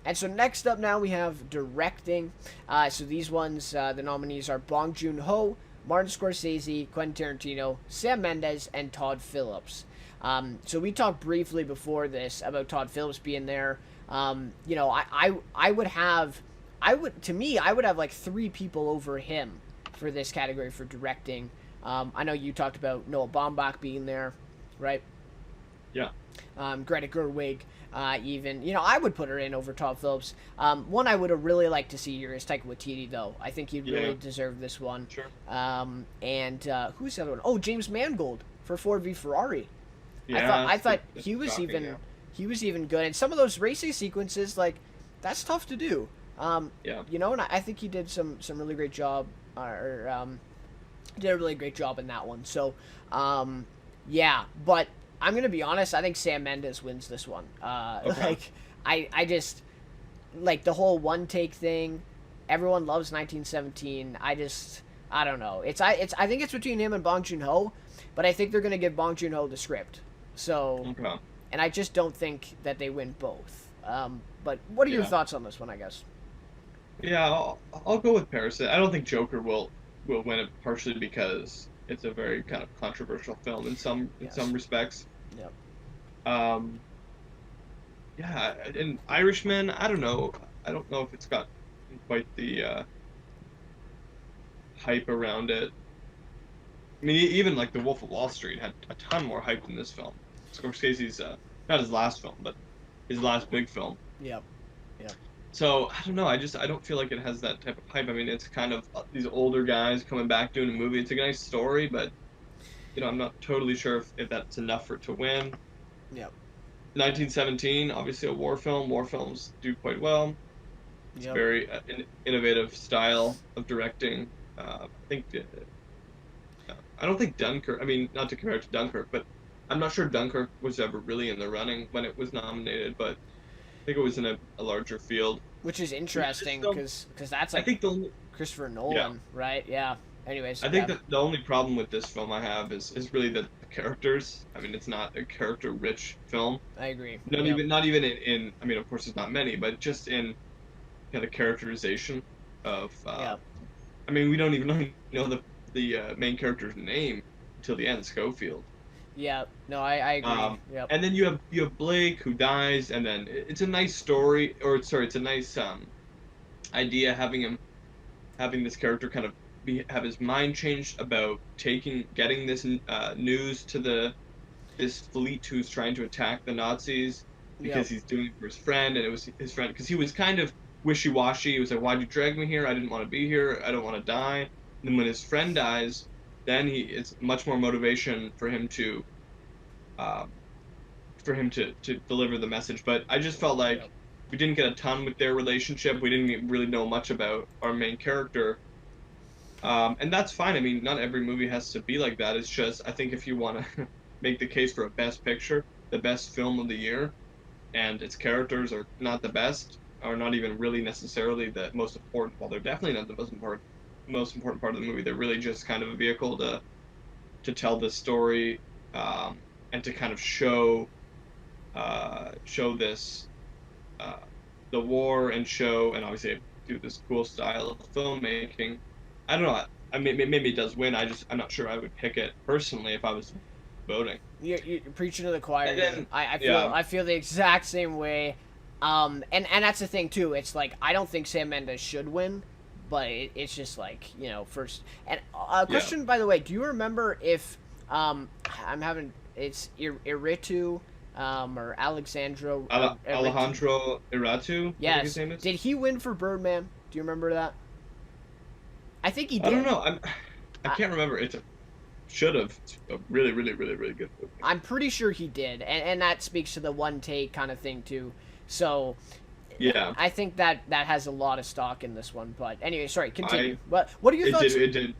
And so next up now we have directing. So these ones, the nominees are Bong Joon-ho, Martin Scorsese, Quentin Tarantino, Sam Mendes, and Todd Phillips. So we talked briefly before this about Todd Phillips being there. I would have, to me, I would have like three people over him for this category for directing. I know you talked about Noah Baumbach being there, right? Yeah. Greta Gerwig, even. I would put her in over Todd Phillips. One I would have really liked to see here is Taika Waititi, though. I think he'd Yeah. really deserve this one. Sure. And who's the other one? Oh, James Mangold for Ford v Ferrari. Yeah. I thought That's he was shocking, even yeah. he was even good. And some of those racing sequences, like, that's tough to do. Yeah. And I think he did some really great job, did a really great job in that one. So, yeah, but I'm gonna be honest. I think Sam Mendes wins this one. Okay. Like, I just like the whole one take thing. Everyone loves 1917. I don't know. I think it's between him and Bong Joon Ho, but I think they're gonna give Bong Joon Ho the script. So, Okay. and I just don't think that they win both. But what are your Yeah. thoughts on this one? I guess. Yeah, I'll go with Parasite. I don't think Joker will win it partially because it's a very kind of controversial film in Yes. some respects. Yep. Um, yeah, and Irishman, I don't know. I don't know if it's got quite the hype around it. I mean, even like The Wolf of Wall Street had a ton more hype than this film. Scorsese's not his last film, but his last big film. Yep. Yep. So I don't know. I don't feel like it has that type of hype. I mean, it's kind of these older guys coming back doing a movie. It's a nice story, but I'm not totally sure if that's enough for it to win. Yep. 1917, obviously a war film. War films do quite well. It's a Yep. very innovative style of directing. I think I don't think Dunkirk. I mean, not to compare it to Dunkirk, but I'm not sure Dunkirk was ever really in the running when it was nominated. But I think it was in a larger field. Which is I mean, this interesting film, because that's I like think the only, Christopher yeah, Nolan, right? Yeah. Anyways, I think yeah. that the only problem with this film I have is really the characters. I mean, it's not a character-rich film. I agree. Not Yep. even not even in I mean, of course, there's not many, but just in kind of characterization of. Yep. I mean, we don't even know the main character's name until the end, Schofield. Yep. No, I agree. Yep. And then you have Blake who dies, and then it's a nice story, or sorry, it's a nice idea having this character kind of have his mind changed about getting this news to this fleet who's trying to attack the Nazis Yep. because he's doing it for his friend, and it was his friend because he was kind of wishy-washy. He was like, "Why'd you drag me here? I didn't want to be here. I don't want to die." And then when his friend dies, then it's much more motivation um, for him to deliver the message. But I just felt like Yep. we didn't get a ton with their relationship. We didn't really know much about our main character. And that's fine. I mean, not every movie has to be like that. It's just, I think if you want to make the case for a best picture, the best film of the year, and its characters are not the best, or not even really necessarily the most important, well, they're definitely not the most important part of the movie. They're really just kind of a vehicle to tell the story, and to kind of show this, uh, the war, and obviously do this cool style of filmmaking. I don't know. I mean, maybe it does win. I'm not sure I would pick it personally if I was voting. You're preaching to the choir And here. then, I feel yeah, I feel the exact same way. And that's the thing too. It's like I don't think Sam Mendes should win, but it's just like first. And yeah. question by the way, do you remember if I'm having it's Iritu or Alexandro Iritu? Alejandro Iratu, I think his Yes. name is. Did he win for Birdman? Do you remember that? I think he I don't did. know. I I, can't remember. Should have. It's a really, really, really, really good movie. I'm pretty sure he did, and that speaks to the one take kind of thing too. So Yeah, I think that has a lot of stock in this one. But anyway, sorry, I continue. What are your it did thoughts?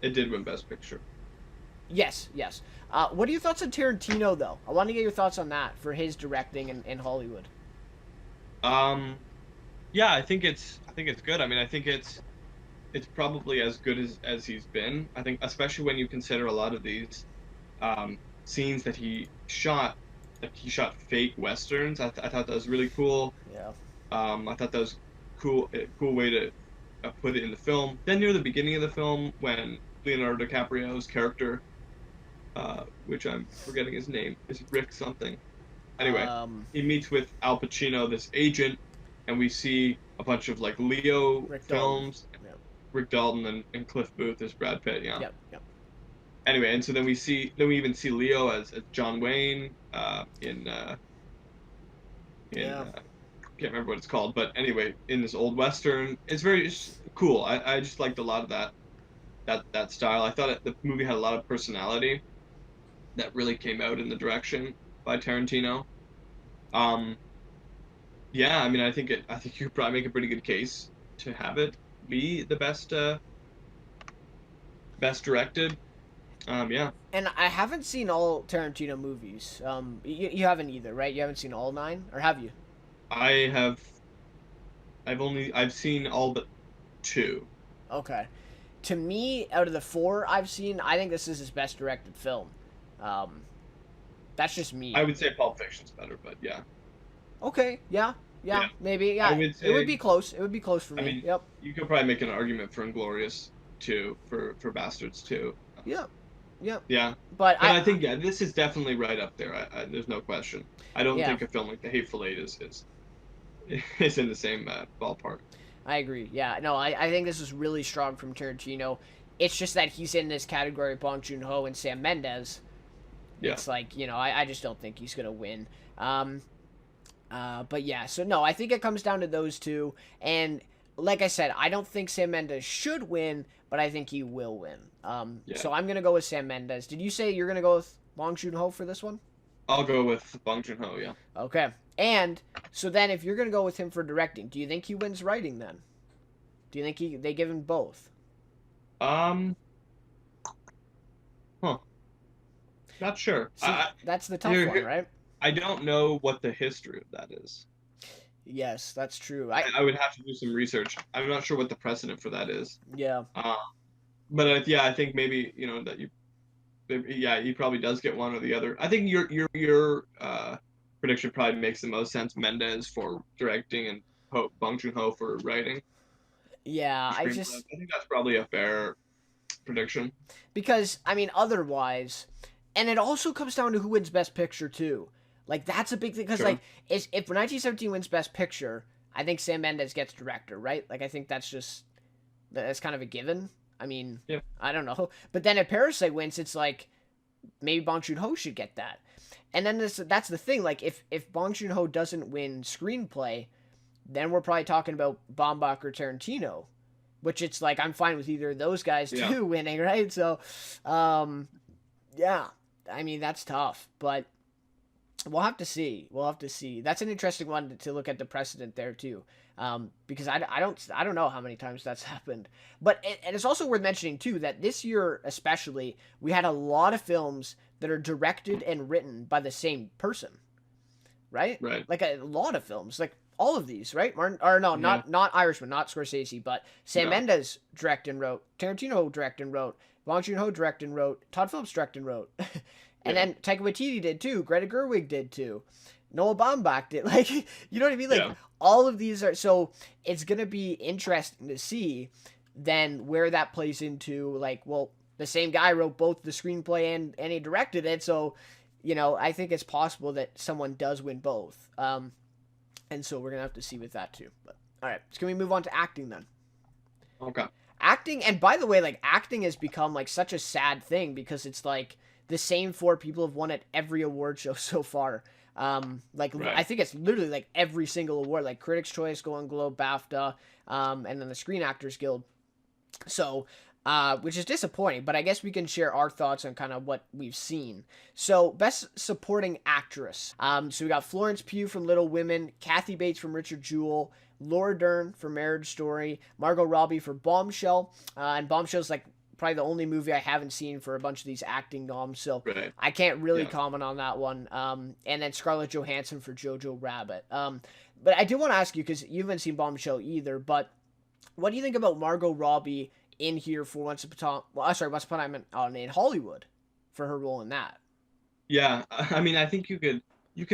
it did win Best Picture. Yes, yes. What are your thoughts on Tarantino though? I want to get your thoughts on that for his directing in Hollywood. Um, yeah, I think it's good. I mean, I think it's probably as good as he's been. I think, especially when you consider a lot of these scenes that he shot, like he shot fake westerns. I thought that was really cool. Yeah. I thought that was a cool way to put it in the film. Then near the beginning of the film, when Leonardo DiCaprio's character, which I'm forgetting his name, is Rick something. Anyway, Um, he meets with Al Pacino, this agent, and we see a bunch of like Leo Rick Dalton. films. Yep. Rick Dalton and Cliff Booth as Brad Pitt. Yeah. Yep. Yep. Anyway, and so then we even see Leo as John Wayne in Yeah. can't remember what it's called, but anyway, in this old western, it's cool. I just liked a lot of that style. I thought the movie had a lot of personality that really came out in the direction by Tarantino. Um, yeah, I mean, I think you could probably make a pretty good case to have it be the best directed. Yeah, And I haven't seen all Tarantino movies. You haven't either, right? You haven't seen all 9, or have you? I have. I've seen all but 2. Okay. To me, out of the 4 I've seen, I think this is his best directed film. Um, that's just me. I would say Pulp Fiction's better, but yeah. Okay. Yeah. Yeah. Yeah. Maybe. I Yeah. would It would say, be close. It would be close for I me. mean, Yep. you could probably make an argument for Inglorious too, for Bastards too. Yep. Yep. Yeah, But but I think yeah, this is definitely right up there. There's no question. I don't yeah, think a film like The Hateful Eight is in the same ballpark. I agree. Yeah. No, I think this is really strong from Tarantino. It's just that he's in this category of Bong Joon Ho and Sam Mendes. Yeah, It's like, I just don't think he's gonna win. But yeah, so no, I think it comes down to those two. And like I said, I don't think Sam Mendes should win, but I think he will win. yeah. So I'm gonna go with Sam Mendes. Did you say you're gonna go with Bong Joon Ho for this one? I'll go with Bong Joon Ho. Yeah. Okay. And so then, if you're gonna go with him for directing, do you think he wins writing then? Do you think they give him both? Um. Huh. Not sure. See, that's the tough one, Here- right? I don't know what the history of that is. Yes, that's true. I would have to do some research. I'm not sure what the precedent for that is. Yeah. But yeah, I think maybe that yeah, he probably does get one or the other. I think your prediction probably makes the most sense. Mendes for directing and Bong Joon Ho for writing. Yeah, I think that's probably a fair prediction. because I mean otherwise, and it also comes down to who wins Best Picture too. Like that's a big thing because Sure. like if 1917 wins Best Picture, I think Sam Mendes gets director, right? Like I think that's kind of a given. I mean, Yeah. I don't know, but then if Parasite wins, it's like maybe Bong Joon Ho should get that. And then that's the thing. Like if Bong Joon Ho doesn't win screenplay, then we're probably talking about Baumbach or Tarantino, which it's like I'm fine with either of those guys Yeah. too winning, right? So, yeah, I mean that's tough, but we'll have to see. We'll have to see. That's an interesting one to look at the precedent there too, because I don't know how many times that's happened. But and it's also worth mentioning too that this year especially we had a lot of films that are directed and written by the same person, right? Right. Like a lot of films, like all of these, right? Martin, or no, Yeah. not Irishman, not Scorsese, but Sam No. Mendes directed and wrote, Tarantino directed and wrote, Bong Joon Ho directed and wrote, Todd Phillips directed and wrote. And Yeah. then Taika Waititi did too. Greta Gerwig did too. Noah Baumbach did. Like, you know what I mean? Like, Yeah. all of these are. So it's gonna be interesting to see then where that plays into. Like, well, the same guy wrote both the screenplay and he directed it. So, I think it's possible that someone does win both. And so we're gonna have to see with that too. But all right, so can we move on to acting then? Okay. Acting, and by the way, like acting has become like such a sad thing because it's like the same 4 people have won at every award show so far. Like Right. I think it's literally like every single award, like Critics' Choice, Golden Globe, BAFTA, and then the Screen Actors Guild. So, which is disappointing, but I guess we can share our thoughts on kind of what we've seen. So, Best Supporting Actress. So we got Florence Pugh from Little Women, Kathy Bates from Richard Jewell, Laura Dern for Marriage Story, Margot Robbie for Bombshell, and Bombshell's like probably the only movie I haven't seen for a bunch of these acting noms, so Right. I can't really Yeah. comment on that one. And then Scarlett Johansson for Jojo Rabbit. But I do want to ask you, because you haven't seen Bombshell either, but what do you think about Margot Robbie in here for Once Upon a Time in Hollywood for her role in that? Yeah. I mean, I think you can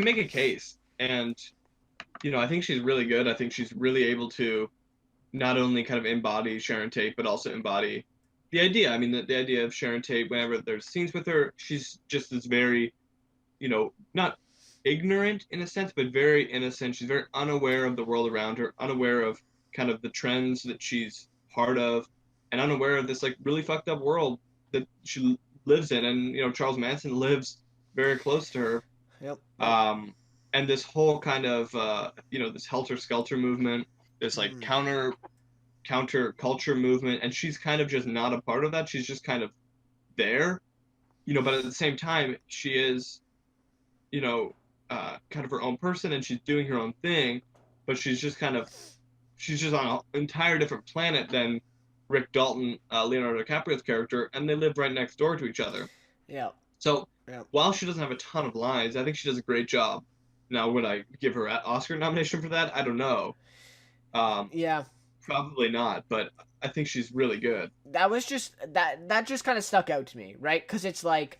make a case, and I think she's really good. I think she's really able to not only kind of embody Sharon Tate, but also embody the idea. I mean, the idea of Sharon Tate, whenever there's scenes with her, she's just this very, not ignorant in a sense, but very innocent. She's very unaware of the world around her, unaware of kind of the trends that she's part of, and unaware of this like really fucked up world that she lives in. And, Charles Manson lives very close to her. Yep. Yep. And this whole kind of, this helter skelter movement, this like counter culture movement, and she's kind of just not a part of that. She's just kind of there, but at the same time, she is, kind of her own person, and she's doing her own thing, but she's just on an entire different planet than Rick Dalton, Leonardo DiCaprio's character, and they live right next door to each other. Yeah. So Yeah. while she doesn't have a ton of lines, I think she does a great job. Now, would I give her an Oscar nomination for that? I don't know. Yeah. Probably not, but I think she's really good. That was just that just kind of stuck out to me, right? Because it's like,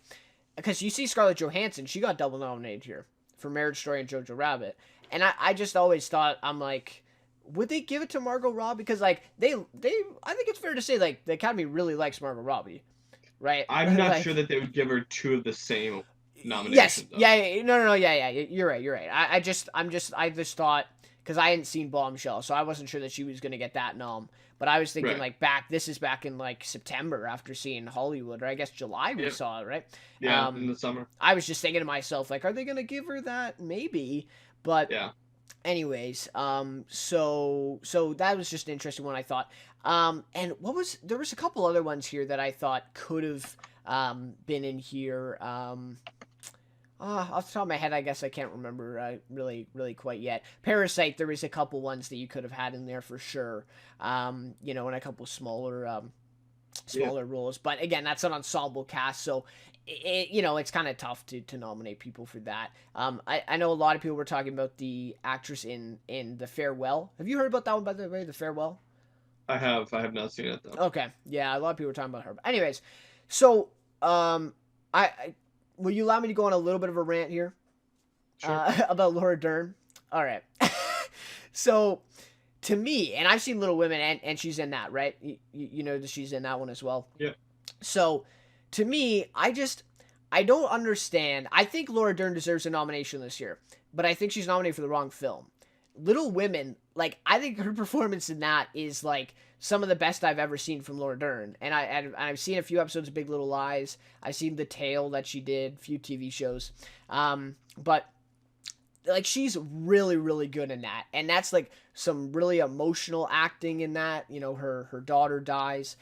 because you see Scarlett Johansson, she got double nominated here for Marriage Story and Jojo Rabbit, and I just always thought, I'm like, would they give it to Margot Robbie? Because like they I think it's fair to say like the Academy really likes Margot Robbie, right? I'm not like, sure that they would give her two of the same nominations. Yes, though. yeah, no, yeah, you're right. I just thought, because I hadn't seen Bombshell, so I wasn't sure that she was gonna get that nom. But I was thinking Right. like this is back in like September after seeing Hollywood, or I guess July we Yep. saw it, right? Yeah, in the summer. I was just thinking to myself like, are they gonna give her that? Maybe, but Yeah. anyways, so that was just an interesting one, I thought. And there was a couple other ones here that I thought could have been in here. Off the top of my head, I guess I can't remember really quite yet. Parasite, there was a couple ones that you could have had in there for sure. And a couple smaller roles. But again, that's an ensemble cast, so it's kind of tough to nominate people for that. I know a lot of people were talking about the actress in The Farewell. Have you heard about that one, by the way, The Farewell? I have not seen it though. Okay, yeah, a lot of people were talking about her. But anyways, so I will you allow me to go on a little bit of a rant here? Sure. About Laura Dern? All right. So, to me, and I've seen Little Women, and she's in that, right? You know that she's in that one as well? Yeah. So, to me, I don't understand. I think Laura Dern deserves a nomination this year, but I think she's nominated for the wrong film. Little Women, like, I think her performance in that is, like, some of the best I've ever seen from Laura Dern. And I've seen a few episodes of Big Little Lies. I've seen The Tale that she did, a few TV shows. But, like, she's really, really good in that. And that's, like, some really emotional acting in that. Her daughter dies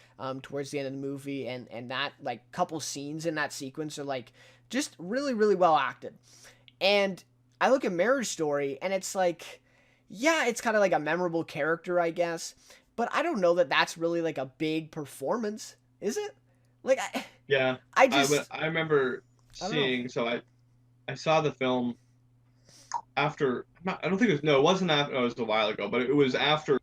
towards the end of the movie. And that, like, couple scenes in that sequence are, like, just really, really well acted. And I look at Marriage Story, and it's like, yeah, it's kind of like a memorable character, I guess. But I don't know that that's really like a big performance, is it? Like, Yeah. I remember seeing. So I saw the film after. I don't think it was. No, it wasn't after. It was a while ago, but it was after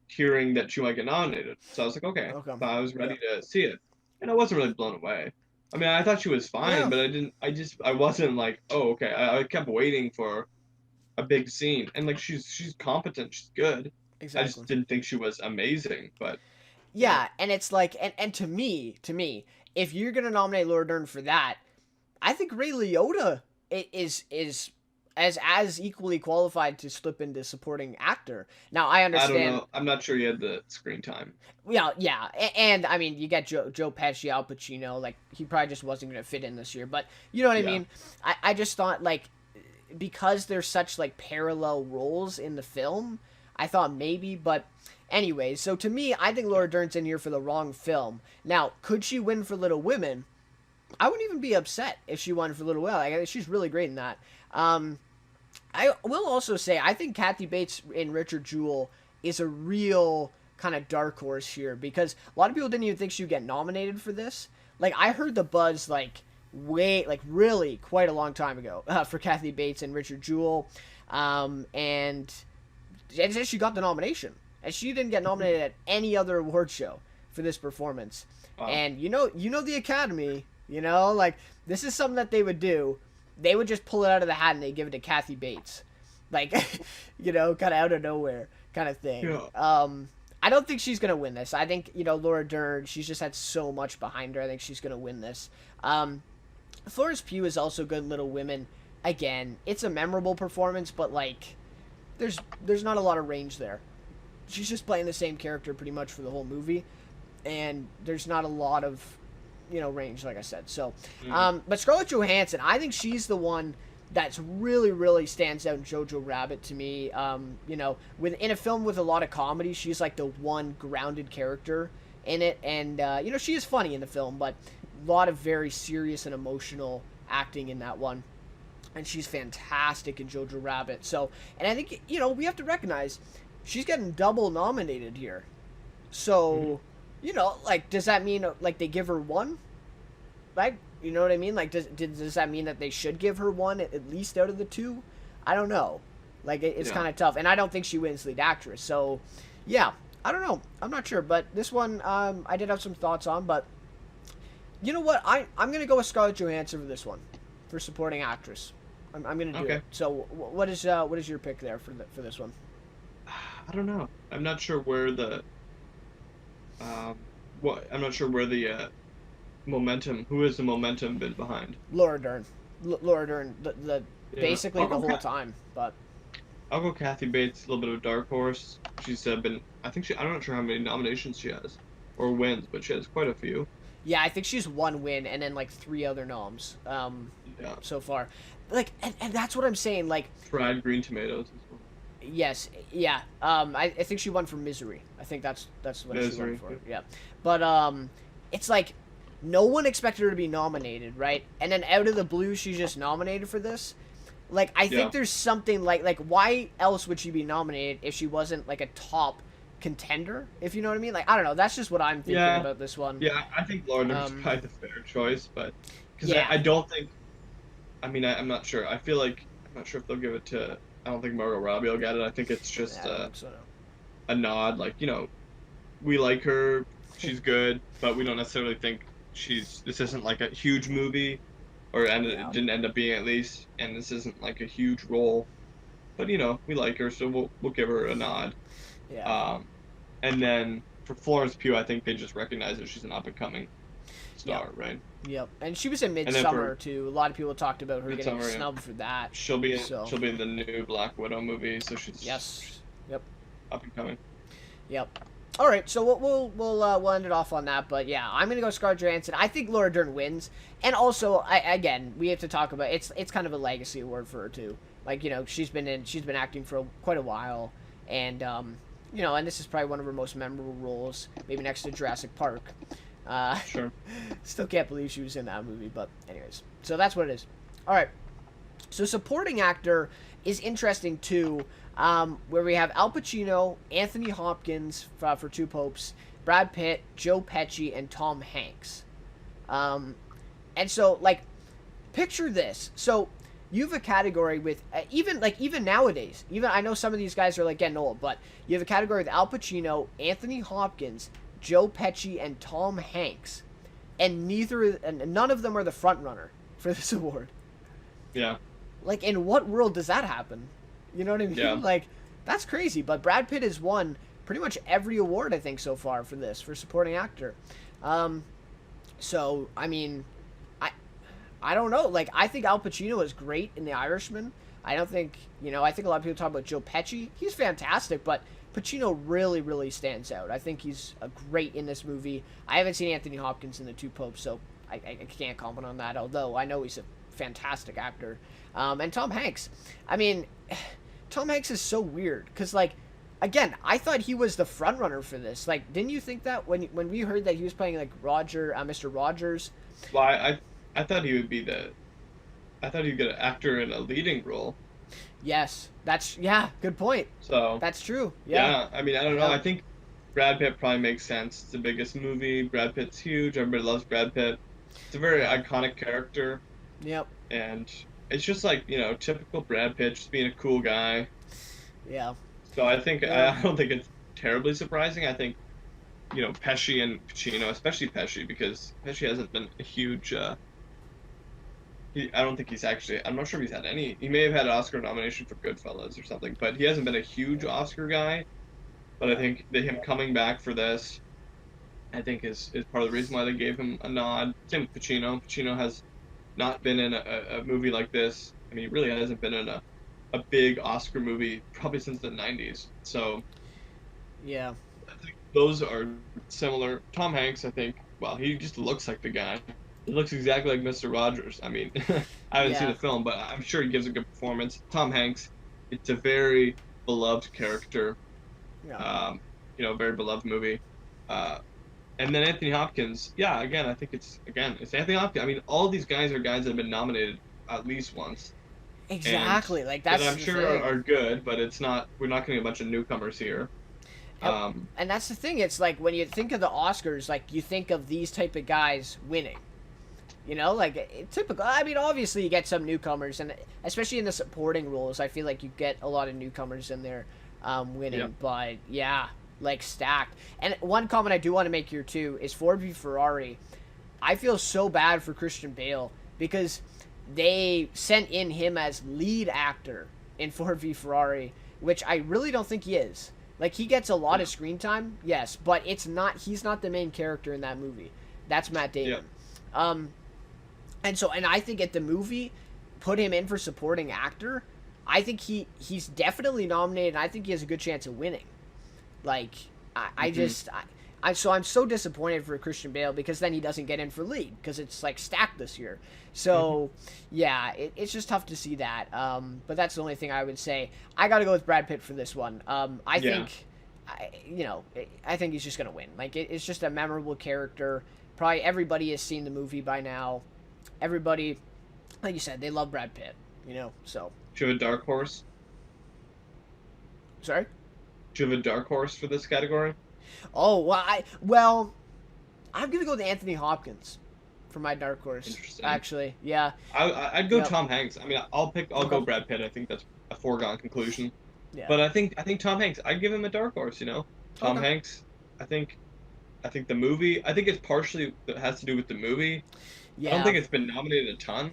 hearing that she might get nominated. So I was like, okay. Okay. So I was ready to see it, and I wasn't really blown away. I mean, I thought she was fine, Yeah. but I wasn't like, oh, okay. I kept waiting for a big scene, and like she's competent, she's good. Exactly. I just didn't think she was amazing, but yeah, and it's like, and to me, if you're gonna nominate Laura Dern for that, I think Ray Liotta is as equally qualified to slip into supporting actor. Now I understand. I don't know. I'm not sure he had the screen time. Yeah, and I mean, you get Joe Pesci, Al Pacino, like he probably just wasn't gonna fit in this year. But you know what I mean? I just thought like, because there's such like parallel roles in the film, I thought maybe, but anyways, so to me, I think Laura Dern's in here for the wrong film. Now, could she win for Little Women? I wouldn't even be upset if she won for Little Women. I think she's really great in that. I will also say, I think Kathy Bates in Richard Jewell is a real kind of dark horse here, because a lot of people didn't even think she would get nominated for this. Like, I heard the buzz, like, really quite a long time ago for Kathy Bates and Richard Jewell, and she got the nomination, and she didn't get nominated at any other award show for this performance. Wow. And you know the Academy, like, this is something that they would do. They would just pull it out of the hat and they give it to Kathy Bates. like, kind of out of nowhere kind of thing. Yeah. I don't think she's gonna win this. I think Laura Dern. She's just had so much behind her. I think she's gonna win this. Florence Pugh is also good in Little Women. Again, it's a memorable performance, but like, there's not a lot of range there. She's just playing the same character pretty much for the whole movie, and there's not a lot of range, like I said. So, but Scarlett Johansson, I think she's the one that's really, really stands out in Jojo Rabbit to me. In a film with a lot of comedy, she's like the one grounded character in it, and she is funny in the film, but a lot of very serious and emotional acting in that one. And she's fantastic in Jojo Rabbit. So, and I think, we have to recognize she's getting double nominated here. So, like, does that mean, like, they give her one? Like, you know what I mean? Like, does that mean that they should give her one at least out of the two? I don't know. Like, it's kind of tough. And I don't think she wins lead actress. So, yeah, I don't know. I'm not sure. But this one, I did have some thoughts on. But you know what? I'm going to go with Scarlett Johansson for this one, for supporting actress. I'm going to do it. So, what is your pick there for this one? I don't know. I'm not sure where the momentum. Who has the momentum been behind? Laura Dern. Laura Dern. Basically the whole time. But I'll go Kathy Bates. A little bit of a dark horse. She's been. I think I'm not sure how many nominations she has, or wins, but she has quite a few. Yeah, I think she's one win and then like 3 other noms. So far, like, and that's what I'm saying. Like, fried green tomatoes as well. Yes, yeah. I think she won for Misery. I think that's what she won for. Yeah, but it's like no one expected her to be nominated, right? And then out of the blue, she's just nominated for this. Like, I think there's something like why else would she be nominated if she wasn't like a top contender? If you know what I mean? Like, I don't know. That's just what I'm thinking about this one. Yeah, I think Laura Dern's probably the fair choice, but because I don't think. I mean, I'm not sure. I feel like I'm not sure if they'll give it to. I don't think Margot Robbie will get it. I think it's just a nod. Like, we like her. She's good, but we don't necessarily think this isn't like a huge movie, it didn't end up being at least, and this isn't like a huge role. But, we like her, so we'll give her a nod. Yeah. And then for Florence Pugh, I think they just recognize that she's an up-and-coming star, right? Yep, and she was in Midsummer too. A lot of people talked about her getting snubbed for that. She'll be in the new Black Widow movie, so she's up and coming. Yep. All right, so we'll end it off on that. But yeah, I'm gonna go Scarlett Johansson. I think Laura Dern wins, and also again we have to talk about it's kind of a legacy award for her too. Like, she's been acting for quite a while, and and this is probably one of her most memorable roles, maybe next to Jurassic Park. Sure. Still can't believe she was in that movie, but anyways. So that's what it is. All right. So supporting actor is interesting too, where we have Al Pacino, Anthony Hopkins for Two Popes, Brad Pitt, Joe Pesci, and Tom Hanks. And so, like, picture this. So you have a category with even nowadays. Even I know some of these guys are like getting old, but you have a category with Al Pacino, Anthony Hopkins, Joe Pesci, and Tom Hanks, and none of them are the front runner for this award. Yeah. Like, in what world does that happen? You know what I mean? Yeah. Like, that's crazy. But Brad Pitt has won pretty much every award, I think, so far for supporting actor. So I mean, I don't know. Like, I think Al Pacino is great in The Irishman. I don't think I think a lot of people talk about Joe Pesci. He's fantastic, but Pacino really, really stands out. I think he's great in this movie. I haven't seen Anthony Hopkins in The Two Popes, so I can't comment on that, although I know he's a fantastic actor. And Tom Hanks. I mean, Tom Hanks is so weird, because, like, again, I thought he was the front runner for this. Like, didn't you think that when we heard that he was playing, like, Mr. Rogers? Well, I thought he would be I thought he'd get an actor in a leading role. Yes, good point. So that's true. Yeah. I mean, I don't know. I think Brad Pitt probably makes sense. It's the biggest movie. Brad Pitt's huge. Everybody loves Brad Pitt. It's a very iconic character. Yep. And it's just like, typical Brad Pitt, just being a cool guy. Yeah. So I think I don't think it's terribly surprising. I think, Pesci and Pacino, especially Pesci, because Pesci hasn't been a huge I don't think he's actually. I'm not sure if he's had any. He may have had an Oscar nomination for Goodfellas or something, but he hasn't been a huge Oscar guy. But I Yeah. think that him coming back for this, I think is part of the reason why they gave him a nod. Same with Pacino. Pacino has not been in a movie like this. I mean, he really hasn't been in a big Oscar movie probably since the 90s. So Yeah. I think those are similar. Tom Hanks, I think, well, he just looks like the guy. He looks exactly like Mr. Rogers. I mean, I haven't seen Yeah. the film, but I'm sure he gives a good performance. Tom Hanks, it's a very beloved character. Yeah. Um, very beloved movie. Uh, and then Anthony Hopkins, yeah, again, I think it's Anthony Hopkins. I mean, all these guys are guys that have been nominated at least once, and Exactly. Like that that's I'm the sure are, thing. are good, but it's not. We're not getting a bunch of newcomers here. And, Um, and that's the thing. It's like when you think of the Oscars, like you think of these type of guys winning. You know, like typical. I mean, obviously you get some newcomers, and especially in the supporting roles, I feel like you get a lot of newcomers in there winning. yeah, But yeah, like stacked. And one comment I do want to make here too is Ford v Ferrari. I feel so bad for Christian Bale because they sent in him as lead actor in Ford v Ferrari, which I really don't think he is. Like he gets a lot yeah, of screen time, yes, but it's not. He's not the main character in that movie. That's Matt yeah. Damon. Um, and I think at the movie, put him in for supporting actor. I think he's definitely nominated. And I think he has a good chance of winning. Like I Hmm. just I'm so disappointed for Christian Bale because then he doesn't get in for lead because it's like stacked this year. So yeah, it's just tough to see that. But that's the only thing I would say. I got to go with Brad Pitt for this one. I Yeah. think I think he's just gonna win. Like it's just a memorable character. Probably everybody has seen the movie by now. Everybody, like you said, they love Brad Pitt. So Do you have a dark horse? sorry. Do you have a dark horse for this category? Oh well, I'm gonna go with Anthony Hopkins for my dark horse. Interesting. Actually, yeah. I'd go Yep. Tom Hanks. I mean, I'll go Okay. Brad Pitt. I think that's a foregone conclusion. Yeah. But I think Tom Hanks. I'd give him a dark horse. Tom Okay. Hanks. I think I think the movie. I think it's partially that has to do with the movie. I don't Yeah. think it's been nominated a ton.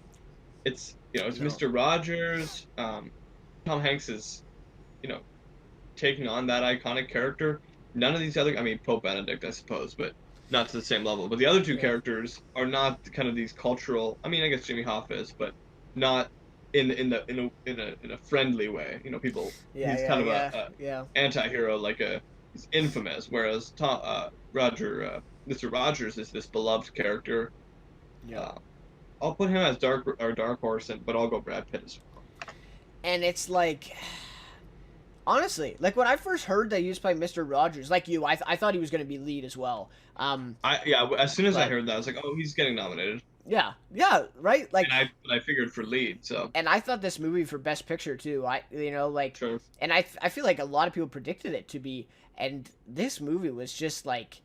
It's No. Mr. Rogers. Tom Hanks is you know taking on that iconic character. None of these other. I mean, Pope Benedict, I suppose, but not to the same level. But the other two Yeah. characters are not kind of these cultural. I mean, I guess Jimmy Hoffa is, but not in a friendly way. People. Yeah. He's Yeah. kind of Yeah. a Yeah. anti-hero, he's infamous, whereas Mr. Rogers is this beloved character. Yeah. Uh, I'll put him as dark horse, but I'll go Brad Pitt as well. And it's like, honestly, like when I first heard that he was playing Mr. Rogers, like you, I thought he was gonna be lead as well. As soon as I But heard that, I was like, oh, he's getting nominated, yeah, yeah, right. Like, but I figured for lead, so and I thought this movie for Best Picture too. Like, sure, and I feel like a lot of people predicted it to be, and this movie was just like,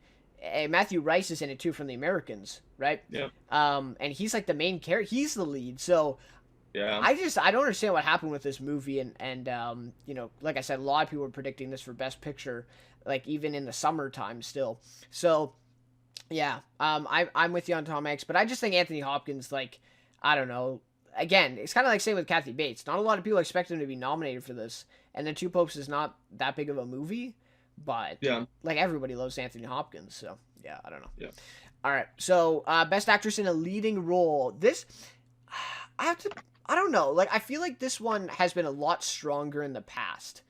Matthew Rice is in it too from The Americans, right? yeah, And he's like the main character. He's the lead. So yeah, I don't understand what happened with this movie, and like I said, a lot of people were predicting this for Best Picture, like even in the summertime still. So yeah, I'm with you on Tom Hanks, but I just think Anthony Hopkins, like, I don't know. Again, it's kind of like same with Kathy Bates. Not a lot of people expect him to be nominated for this, and The Two Popes is not that big of a movie, but yeah, like everybody loves Anthony Hopkins, so yeah, I don't know. yeah. All right, so Best Actress in a Leading Role. This, I have to, I don't know. Like, I feel like this one has been a lot stronger in the past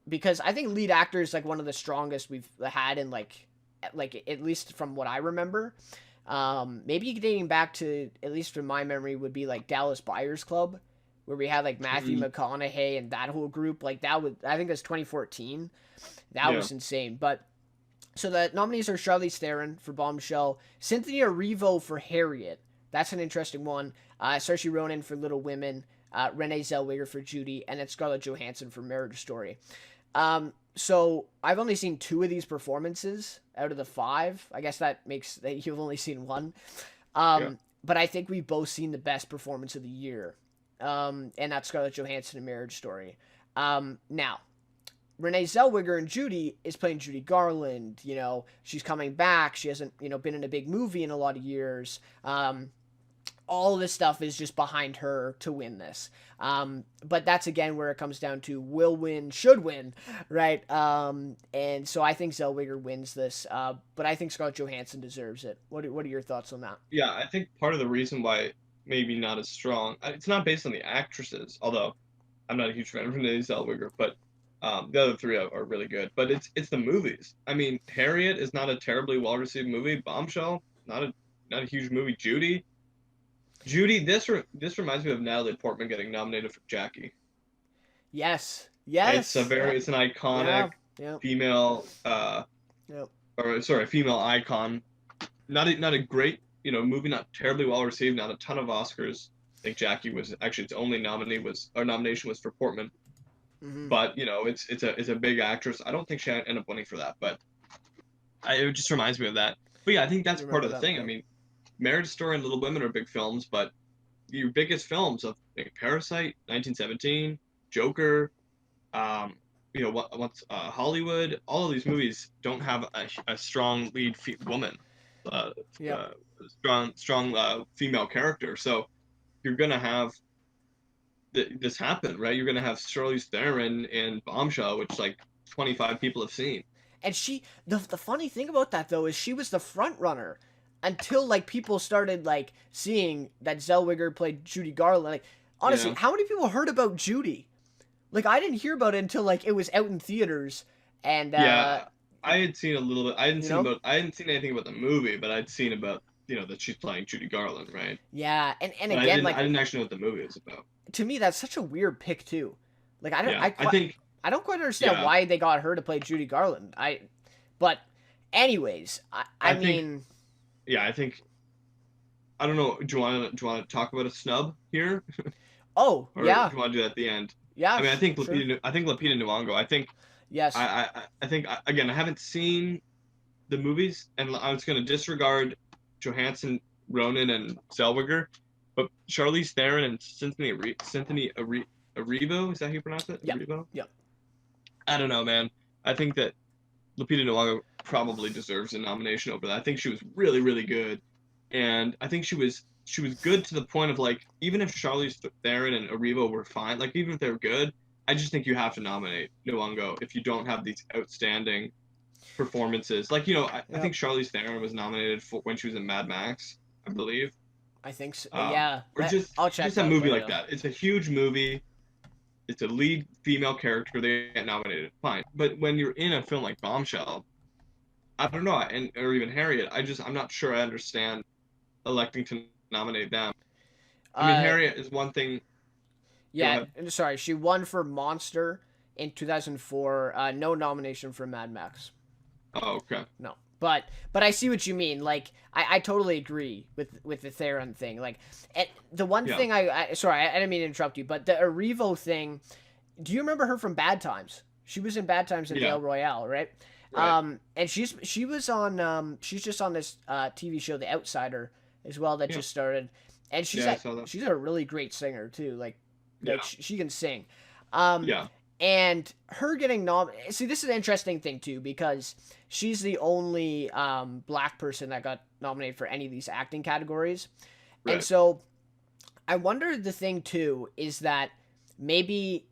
because I think lead actor is like one of the strongest we've had in like at least from what I remember. Maybe dating back to, at least from my memory, would be like Dallas Buyers Club, where we had like Matthew Mhm. McConaughey and that whole group. Like that was, I think that's 2014. That Yeah. was insane. But so the nominees are Charlize Theron for Bombshell, Cynthia Erivo for Harriet. That's an interesting one. Saoirse Ronan for Little Women, Renee Zellweger for Judy, and then Scarlett Johansson for Marriage Story. So I've only seen 2 of these performances out of the 5. I guess that makes that you've only seen 1. Yeah. But I think we've both seen the best performance of the year, and that's Scarlett Johansson in Marriage Story. Now, Renee Zellweger in Judy is playing Judy Garland. She's coming back. She hasn't, been in a big movie in a lot of years. all this stuff is just behind her to win this. But that's again where it comes down to will win, should win, right? And so I think Zellweger wins this, but I think Scarlett Johansson deserves it. What are your thoughts on that? Yeah, I think part of the reason why maybe not as strong, it's not based on the actresses, although I'm not a huge fan of Renee Zellweger, but the other three are really good. But it's the movies. I mean, Harriet is not a terribly well received movie. Bombshell, not a huge movie. Judy, this reminds me of Natalie Portman getting nominated for Jackie. Yes, yes, It's an iconic yeah, female yeah. or sorry, female icon. Not a great, movie, not terribly well received, not a ton of Oscars. I think Jackie was actually its only nomination was for Portman. Hmm. But it's a big actress. I don't think she ended up winning for that, but it just reminds me of that. But yeah, I think that's part of the thing. I mean, Marriage Story and Little Women are big films, but your biggest films of Parasite, 1917, Joker, Hollywood, all of these movies don't have a strong lead woman, uh, Yeah. strong female character. So you're gonna have this happen, right? You're gonna have Charlize Theron in Bombshell, which like 25 people have seen. And the funny thing about that though is she was the front runner until like people started like seeing that Zellweger played Judy Garland. Like honestly, Yeah. how many people heard about Judy? Like I didn't hear about it until like it was out in theaters, and Yeah, I had seen a little bit. you know, I hadn't seen anything about the movie, but I'd seen about that she's playing Judy Garland, right? yeah, and But again like I didn't actually know what the movie was about. to me that's such a weird pick too. Like Yeah, I think I don't quite understand yeah, why they got her to play Judy Garland. But anyways, I I think mean, yeah, I think I don't know. Do you want to talk about a snub here, oh or yeah, do you want to do that at the end? yeah, I mean, sure, I think Lupita Nyong'o. yes, I think again, I haven't seen the movies, and I was going to disregard Johansson, Ronan, and Zellweger, but Charlize Theron and Cynthia Erivo, is that how you pronounce it? yeah, Erivo? yeah. I don't know, man. I think that Lupita Nyong'o probably deserves a nomination over that. I think she was really, really good, and I think she was good to the point of like even if Charlize Theron and Erivo were fine, like even if they're good, I just think you have to nominate Nyong'o if you don't have these outstanding performances. Like I Yep. think Charlize Theron was nominated for when she was in Mad Max, I believe. I think so. Um, Yeah, or I'll check just a that, movie but like that. It's a huge movie. It's a lead female character. They get nominated. Fine. But when you're in a film like Bombshell, I don't know, or even Harriet, I'm not sure I understand electing to nominate them. I mean, uh, Harriet is one thing. Go yeah. ahead. Sorry, she won for Monster in 2004. No nomination for Mad Max. Oh, okay. No, but I see what you mean. Like I totally agree with the Theron thing. Like, the one Yeah. thing sorry, I didn't mean to interrupt you, but the Erivo thing. Do you remember her from Bad Times? She was in Bad Times and Yeah. Dale Royale, right? Right. And she was on she's just on this TV show The Outsider as well that Yeah. just started, and Yeah, I saw that. she's a really great singer too. Like Yeah. she can sing. Um, Yeah. and her getting see, this is an interesting thing too because she's the only black person that got nominated for any of these acting categories. And Right. so I wonder, the thing too is that maybe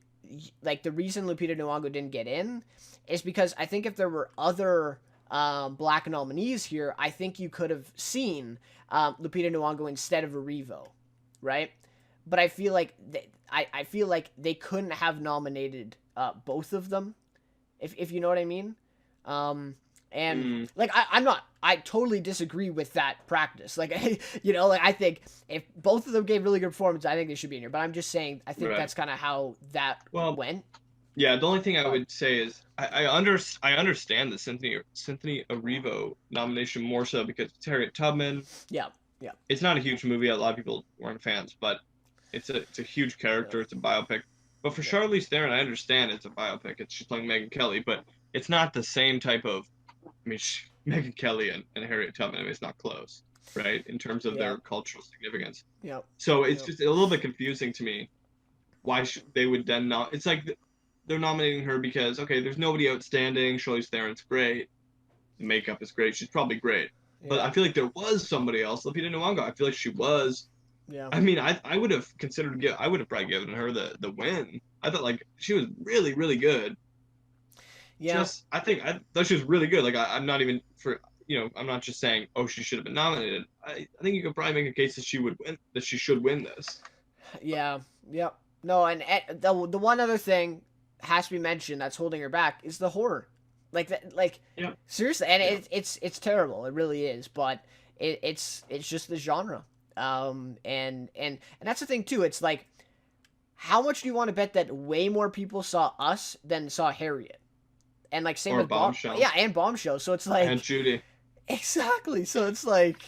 like the reason Lupita Nyong'o didn't get in is because I think if there were other black nominees here, I think you could have seen Lupita Nyong'o instead of Erivo, right? But I feel like I feel like they couldn't have nominated both of them, if you know what I mean. And like I totally disagree with that practice. Like like I think if both of them gave really good performances, I think they should be in here. But I'm just saying I think Right. that's kind of how that went. Yeah, the only thing I would say is I understand the Cynthia Erivo nomination more so because it's Harriet Tubman. Yeah, yeah, It's not a huge movie. A lot of people weren't fans, but it's a huge character. It's a biopic. But for Charlize Theron, I understand it's a biopic. She's playing Megyn Kelly, but it's not the same type of. I mean, Megyn Kelly and Harriet Tubman. I mean, it's not close, right? In terms of their cultural significance. yeah, So it's just a little bit confusing to me. Why they would then not? It's like they're nominating her because okay, there's nobody outstanding. Charlize Theron's great. The makeup is great. She's probably great. But I feel like there was somebody else. Lupita Nyong'o. I feel like she was Yeah. I mean, I would have considered I would have probably given her the win. I thought like she was really really good. Yeah. I thought she was really good. Like I'm not even for I'm not just saying oh she should have been nominated. I think you could probably make a case that she would win that she should win this. Yeah. Yep. No, and the one other thing has to be mentioned that's holding her back is the horror. Like that, like Yeah. seriously, and Yeah. it's terrible. It really is, but it's just the genre. And that's the thing too. It's like, how much do you want to bet that way more people saw Us than saw Harriet? And like same Or with Bombshell yeah, and Bombshell. So it's and like Judy exactly. So it's like,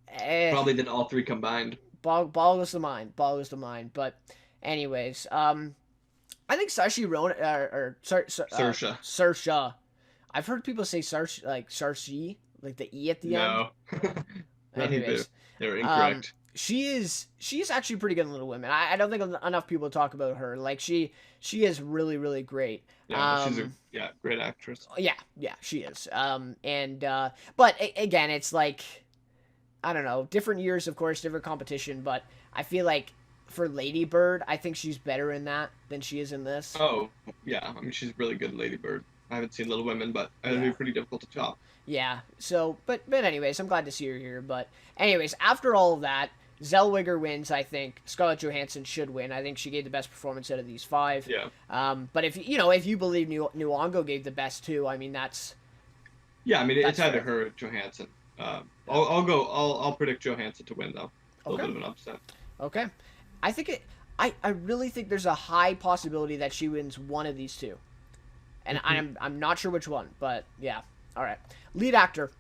eh, probably did all three combined. boggles the mind, boggles the mind. But anyways, I think Saoirse Ronan Saoirse. Saoirse. I've heard people say Saoirse, like the e at the end. No. No, Anyways, they're incorrect. she's actually pretty good in Little Women. I don't think enough people talk about her. Like she is really really great. Yeah, she's a great actress. Yeah, she is. But again, it's like, I don't know, different years, of course, different competition. But I feel like for Lady Bird, I think she's better in that than she is in this. Oh, yeah. I mean, she's really good in Lady Bird. I haven't seen Little Women, but it'd be pretty difficult to top. Yeah. So, but anyways, I'm glad to see her here. But anyways, after all of that, Zellweger wins. I think Scarlett Johansson should win. I think she gave the best performance out of these five. Yeah. But if you believe Nyong'o gave the best too, I mean that's. Yeah, I mean it's either fair. her or Johansson. I'll predict Johansson to win though. A little Okay. bit of an upset. Okay. I think I really think there's a high possibility that she wins one of these two, and I'm not sure which one, but yeah. All right. Lead actor.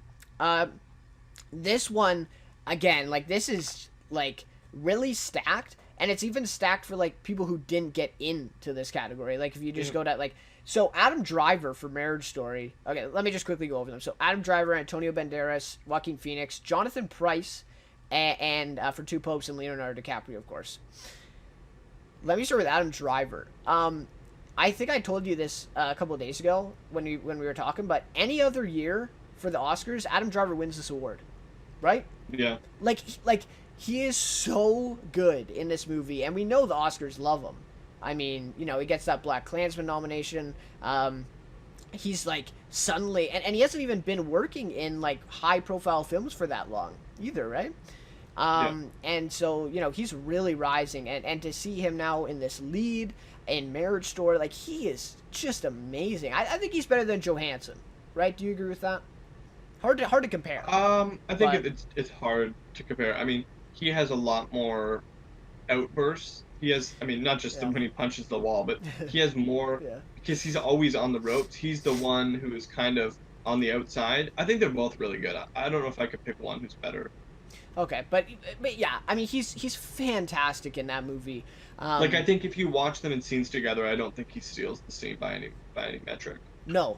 This one again, like this is like really stacked, and it's even stacked for like people who didn't get into this category. Like if you just go to like, so Adam Driver for Marriage Story. Okay, let me just quickly go over them. So Adam Driver, Antonio Banderas, Joaquin Phoenix, Jonathan Pryce, and for Two Popes and Leonardo DiCaprio, of course. Let me start with Adam Driver. I think I told you this a couple of days ago when we were talking, but any other year for the Oscars, Adam Driver wins this award, right? Yeah. Like he is so good in this movie, and we know the Oscars love him. I mean, he gets that Black Klansman nomination. He's like suddenly, and he hasn't even been working in like high profile films for that long either, right? And so he's really rising, and to see him now in this lead in Marriage Story, like he is just amazing. I think he's better than Johansson, right? Do you agree with that? Hard to compare. I think But- it's hard to compare. I mean, he has a lot more outbursts. He has, I mean, not just Yeah. when he punches the wall, but he has more Yeah. because he's always on the ropes. He's the one who is kind of on the outside. I think they're both really good. I don't know if I could pick one who's better. Okay, but yeah, I mean he's fantastic in that movie. Like I think if you watch them in scenes together, I don't think he steals the scene by any metric. No.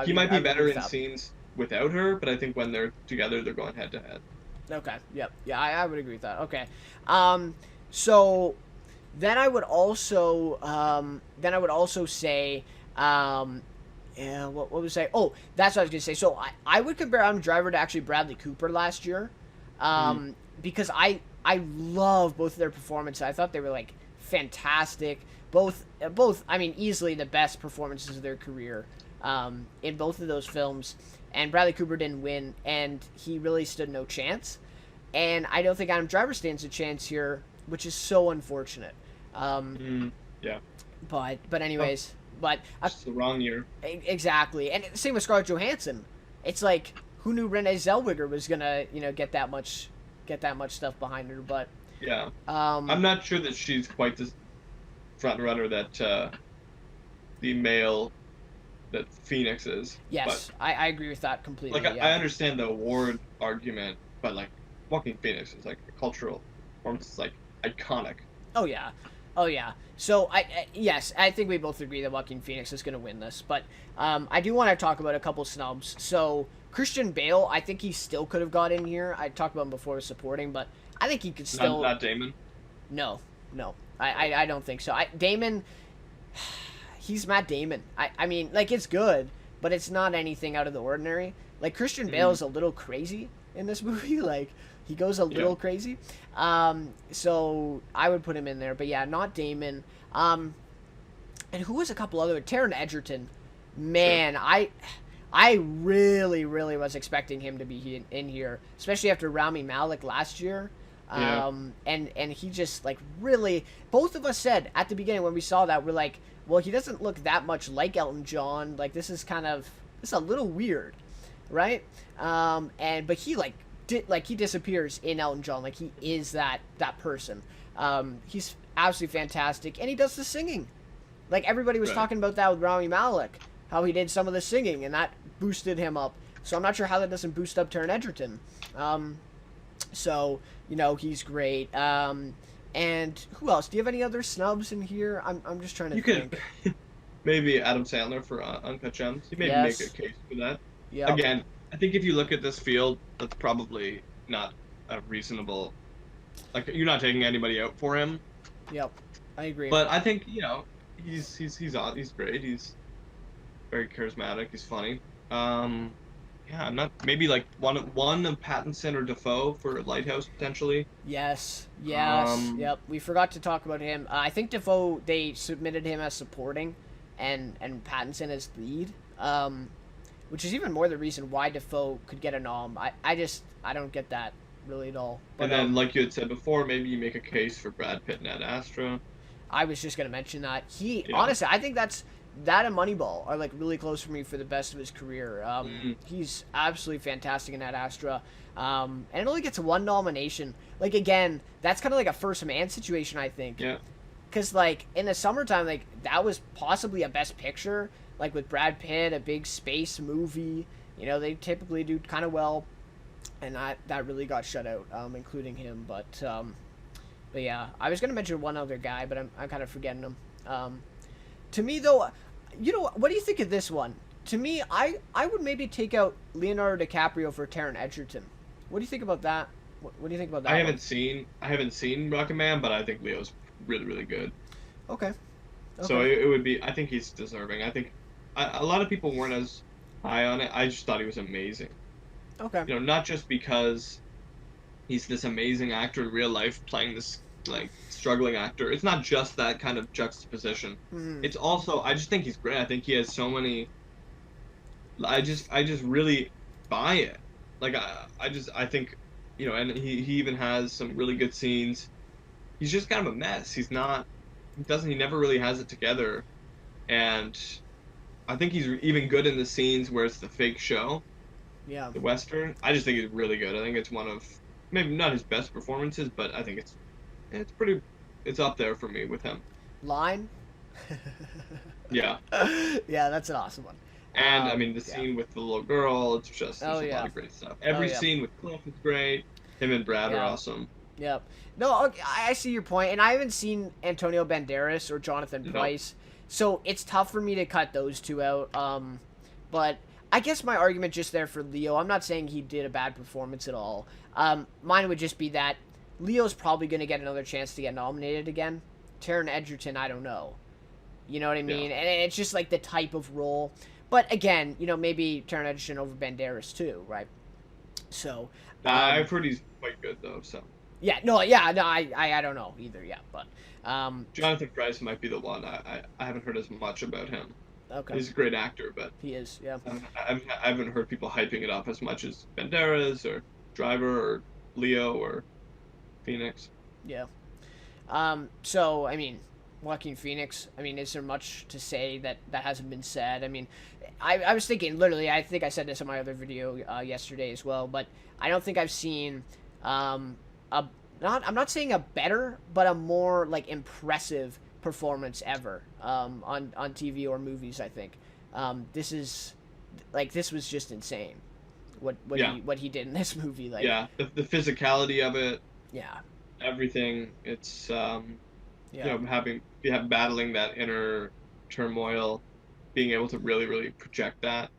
He might be I better agree in with that. scenes without her, but I think when they're together, they're going head to head. Okay. Yep. Yeah, I would agree with that. Okay. So then I would also say yeah, what was I? Oh, that's what I was gonna say. So I would compare Adam Driver to actually Bradley Cooper last year, because I love both of their performances. I thought they were like fantastic. Both I mean easily the best performances of their career in both of those films. And Bradley Cooper didn't win, and he really stood no chance. And I don't think Adam Driver stands a chance here, which is so unfortunate. Yeah, But anyways, but it's the wrong year. exactly, and same with Scarlett Johansson. It's like, who knew Renee Zellweger was gonna get that much stuff behind her? But Yeah, I'm not sure that she's quite the front runner that the male that Phoenix is. yes, I agree with that But, completely. like yeah. I understand the award argument, but like Walking Phoenix is like a cultural performance. It's like iconic. Oh yeah. So yes, I think we both agree that Joaquin Phoenix is going to win this. But I do want to talk about a couple snubs. So Christian Bale, I think he still could have got in here. I talked about him before with supporting, but I think he could still. Not Damon. No. I don't think so. Damon, he's Matt Damon. I mean, like it's good, but it's not anything out of the ordinary. Like Christian Bale is a little crazy in this movie. Like He goes a Yeah. little crazy. So I would put him in there, but yeah, not Damon. And who was a couple other? Taron Egerton. Sure. Man, I really, really was expecting him to be in here, especially after Rami Malek last year. Yeah. And he just like really, both of us said at the beginning when we saw that, we're like, well, he doesn't look that much like Elton John. Like this is a little weird, right? But he he disappears in Elton John. Like he is that person. He's absolutely fantastic, and he does the singing. Like everybody was Right. talking about that with Rami Malek, how he did some of the singing, and that boosted him up. So I'm not sure how that doesn't boost up Taron Egerton. So he's great. And who else? Do you have any other snubs in here? I'm just trying to You could think. maybe Adam Sandler for Uncut Gems. You maybe make a Yes. case for that. Yep. Again, I think if you look at this field, that's probably not a reasonable. Like you're not taking anybody out for him. Yep. I agree. But I think he's great. He's very charismatic. He's funny. Yeah, I'm not maybe like one of Pattinson or Defoe for Lighthouse potentially. Yes. Yes. Um, Yep. We forgot to talk about him. I think Defoe, they submitted him as supporting, and Pattinson as lead. Which is even more the reason why Defoe could get a nom. I don't get that really at all. and But then like you had said before, maybe you make a case for Brad Pitt and Ad Astra. I was just gonna mention that he Yeah. honestly, I think that and Moneyball are like really close for me for the best of his career. Mhm. He's absolutely fantastic in Ad Astra, and it only gets one nomination. Like again, that's kind of like a First Man situation, I think, Yeah. because like in the summertime, like that was possibly a Best Picture, like with Brad Pitt, a big space movie. They typically do kind of well, and that really got shut out, including him. But yeah, I was gonna mention one other guy, but I'm kind of forgetting him. To me though, what do you think of this one? To me, I would maybe take out Leonardo DiCaprio for Taron Egerton. What do you think about that? What do you think about I that one? haven't seen Rocketman, but I think Leo's really really good. Okay. So Okay. it would be. I think he's deserving. I think a lot of people weren't as high on it. I just thought he was amazing. Okay. Not just because he's this amazing actor in real life playing this like struggling actor. It's not just that kind of juxtaposition. Hmm. It's also I just think he's great. I think he has so many. I just really buy it. Like I think and he even has some really good scenes. He's just kind of a mess. He never really has it together, and I think he's even good in the scenes where it's the fake show, Yeah. the western. I just think he's really good. I think it's one of maybe not his best performances, but I think it's pretty it's up there for me with him. Line. Yeah. Yeah, that's an awesome one. And I mean the Yeah. scene with the little girl, it's just Oh there's a lot yeah. of great stuff. Oh Every yeah. scene with Cliff is great. Him and Brad are Yeah. awesome. Yep. No, okay, I see your point, and I haven't seen Antonio Banderas or Jonathan No. Pryce, so it's tough for me to cut those two out. But I guess my argument just there for Leo, I'm not saying he did a bad performance at all. Mine would just be that Leo's probably going to get another chance to get nominated again. Taron Egerton, I don't know. You know what I Yeah. mean? And it's just like the type of role. But again, maybe Taron Egerton over Banderas too, right? So, I've heard he's quite good though, so yeah, no, I don't know either, yeah, but Jonathan Pryce might be the one. I haven't heard as much about him. okay, He's a great actor, but he is, yeah, I haven't heard people hyping it up as much as Banderas or Driver or Leo or Phoenix. yeah. So I mean, Joaquin Phoenix. I mean, is there much to say that hasn't been said? I mean, I was thinking literally. I think I said this in my other video yesterday as well, but I don't think I've seen a I'm not saying a better, but a more like impressive performance ever on TV or movies. I think this was just insane. Yeah. What he did in this movie, like Yeah, the physicality of it, yeah, everything. It's yeah, battling that inner turmoil, being able to really really project that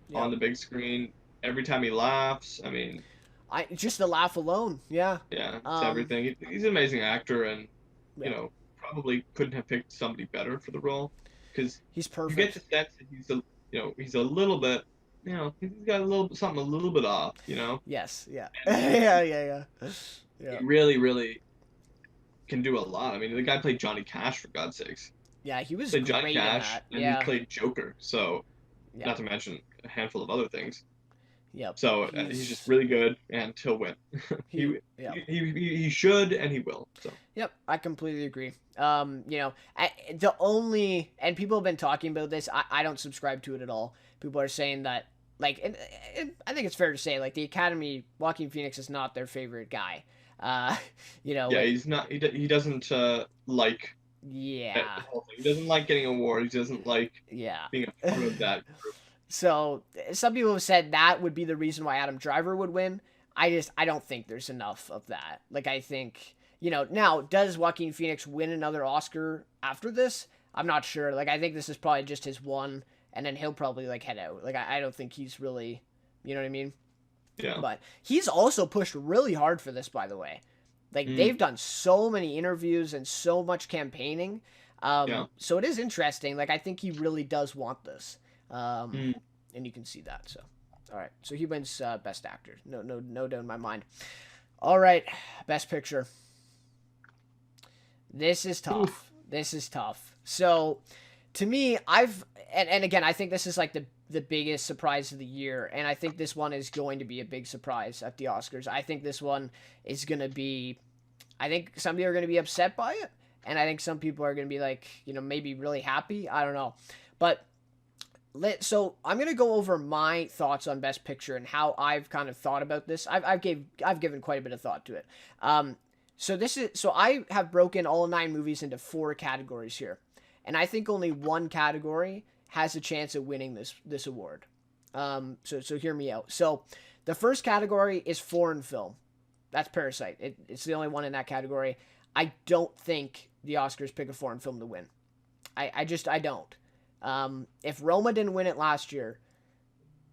yeah. on the big screen. Every time he laughs, I mean, I just the laugh alone, yeah. yeah, it's Um, everything. He's an amazing actor, and yeah, probably couldn't have picked somebody better for the role because he's you get the perfect. sense that he's a little bit he's got a little something a little bit off, Yes, yeah. and Yeah. Yeah. he really, really can do a lot. I mean, the guy played Johnny Cash for God's sakes. Yeah, he was Played Johnny great in Cash, that. and he Yeah. played Joker. So, Yeah. not to mention a handful of other things. Yep. So he's just really good, and he'll win. He he, yeah. he should, and he will. So Yep, I completely agree. The only and people have been talking about this. I don't subscribe to it at all. People are saying that like, and I think it's fair to say like the Academy, Joaquin Phoenix is not their favorite guy. Uh, yeah, like he's not. He doesn't like yeah, the whole thing. He doesn't like getting awards. He doesn't like yeah. being a part of that group. So some people have said that would be the reason why Adam Driver would win. I don't think there's enough of that. Like I think now does Joaquin Phoenix win another Oscar after this? I'm not sure. Like I think this is probably just his one, and then he'll probably like head out. Like I don't think he's really, you know what I mean. Yeah. But he's also pushed really hard for this, by the way. Like they've done so many interviews and so much campaigning. Yeah. So it is interesting. Like I think he really does want this. Mm. And you can see that. So, all right. So he wins Best Actor. No doubt in my mind. All right, Best Picture. This is tough. Oof. This is tough. So, to me, and again, I think this is like the biggest surprise of the year, and I think this one is going to be a big surprise at the Oscars. I think this one is going to be. I think some people are going to be upset by it, and I think some people are going to be like, maybe really happy. I don't know, but. So I'm gonna go over my thoughts on Best Picture and how I've kind of thought about this. I've given quite a bit of thought to it. So I have broken all 9 movies into 4 categories here, and I think only one category has a chance of winning this award. So hear me out. So the first category is foreign film. That's Parasite. It's the only one in that category. I don't think the Oscars pick a foreign film to win. I don't. If Roma didn't win it last year,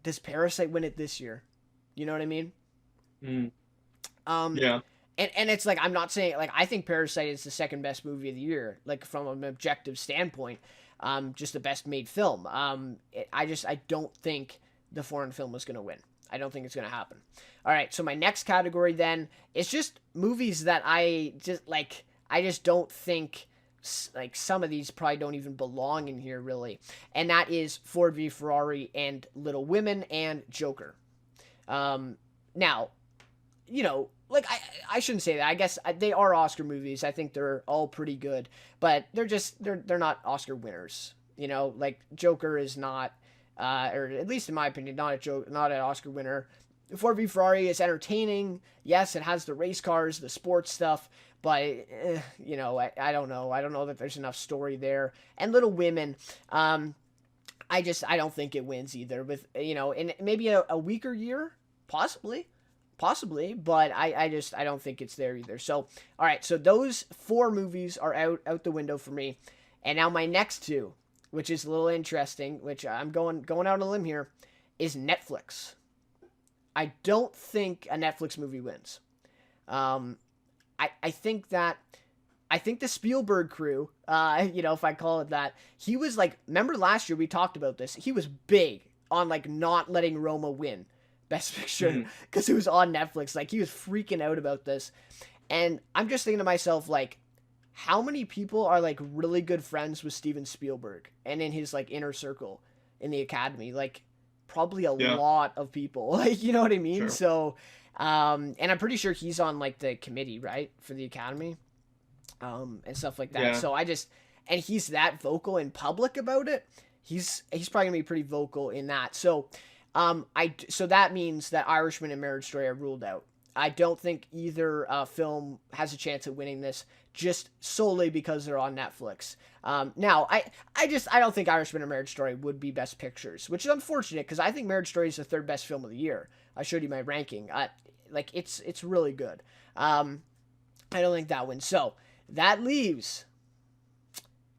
does Parasite win it this year? You know what I mean? Mm. Um, Yeah. and it's like I'm not saying like I think Parasite is the second best movie of the year, like from an objective standpoint, just the best made film. I don't think the foreign film was gonna win. I don't think it's gonna happen. All right, so my next category then is just movies that I just don't think like some of these probably don't even belong in here really, and that is Ford v Ferrari and Little Women and Joker. Now, like I shouldn't say that. I guess they are Oscar movies. I think they're all pretty good, but they're not Oscar winners. Like Joker is not, or at least in my opinion, not an Oscar winner. Ford v Ferrari is entertaining. Yes, it has the race cars, the sports stuff, but I don't know. I don't know that there's enough story there. And Little Women, I don't think it wins either. With in maybe a weaker year, possibly, but I don't think it's there either. So all right, so those 4 movies are out the window for me, and now my next 2, which is a little interesting, which I'm going out on a limb here, is Netflix. I don't think a Netflix movie wins. I think the Spielberg crew, if I call it that, he was like, remember last year we talked about this. He was big on like not letting Roma win Best Picture because it was on Netflix. Like he was freaking out about this, and I'm just thinking to myself like, how many people are like really good friends with Steven Spielberg and in his like inner circle in the Academy? Like probably a lot of people. Like you know what I mean? Sure. So. And I'm pretty sure he's on like the committee, right, for the Academy, and stuff like that. Yeah. So and he's that vocal in public about it. He's probably gonna be pretty vocal in that. So, so that means that Irishman and Marriage Story are ruled out. I don't think either film has a chance of winning this, just solely because they're on Netflix. Now, I don't think Irishman and Marriage Story would be Best Pictures, which is unfortunate because I think Marriage Story is the 3rd best film of the year. I showed you my ranking. It's really good. I don't think that wins. So that leaves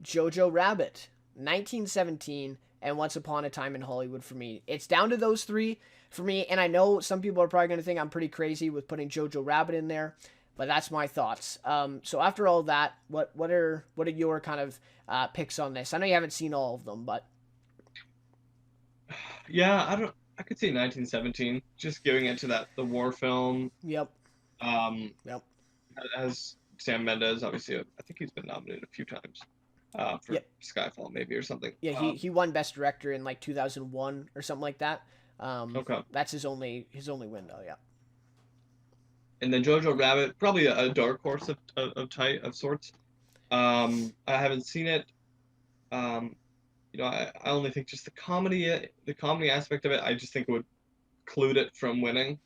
Jojo Rabbit, 1917, and Once Upon a Time in Hollywood for me. It's down to those 3 for me, and I know some people are probably going to think I'm pretty crazy with putting Jojo Rabbit in there, but that's my thoughts. So after all that, what are your kind of picks on this? I know you haven't seen all of them, but yeah, I could see 1917, just giving it to the war film. Yep. Um, Yep. as Sam Mendes, obviously, I think he's been nominated a few times for Yep. Skyfall, maybe, or something. Yeah, he won Best Director in like 2001 or something like that. Okay. That's his only window. Yeah. And then Jojo Rabbit, probably a dark horse of sorts. I haven't seen it. Um, I only think just the comedy aspect of it, I just think it would preclude it from winning.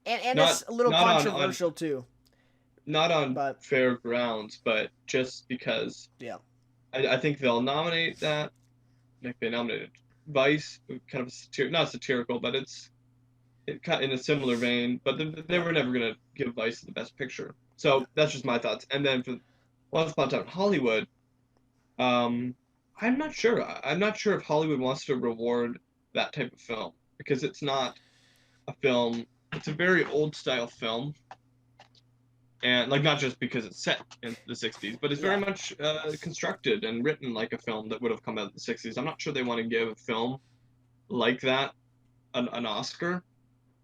And Not it's a little not controversial too. not on But fair grounds, but just because yeah. I think they'll nominate that. Like they nominated Vice, kind of not satirical, but it kind in a similar vein. But they Yeah. were never gonna give Vice the best picture. So that's just my thoughts. And then for Once Upon a Time in Hollywood, um, I'm not sure. I'm not sure if Hollywood wants to reward that type of film because it's not a film. It's a very old style film, and like not just because it's set in the 60s, but it's very Yeah. much constructed and written like a film that would have come out in the 60s. I'm not sure they want to give a film like that an Oscar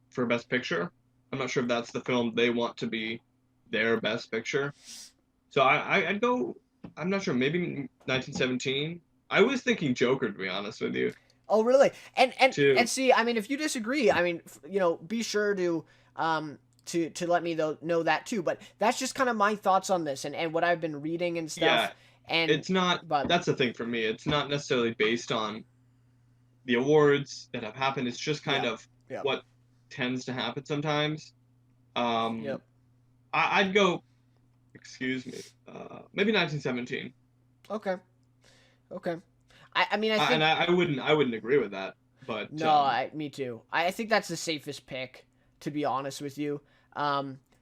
for Best Picture. I'm not sure if that's the film they want to be their Best Picture. So I'd go. I'm not sure. Maybe 1917. I was thinking Joker, to be honest with you. Oh, really? And Too. and see, I mean, if you disagree, I mean, be sure to let me know that too. But that's just kind of my thoughts on this and what I've been reading and stuff. Yeah, And it's not. but That's the thing for me. It's not necessarily based on the awards that have happened. It's just kind yeah, of yeah, what tends to happen sometimes. Um, yep. I'd go. Excuse me. Maybe 1917. Okay, okay. I mean, I think And I wouldn't agree with that. But no, me too. I think that's the safest pick, to be honest with you.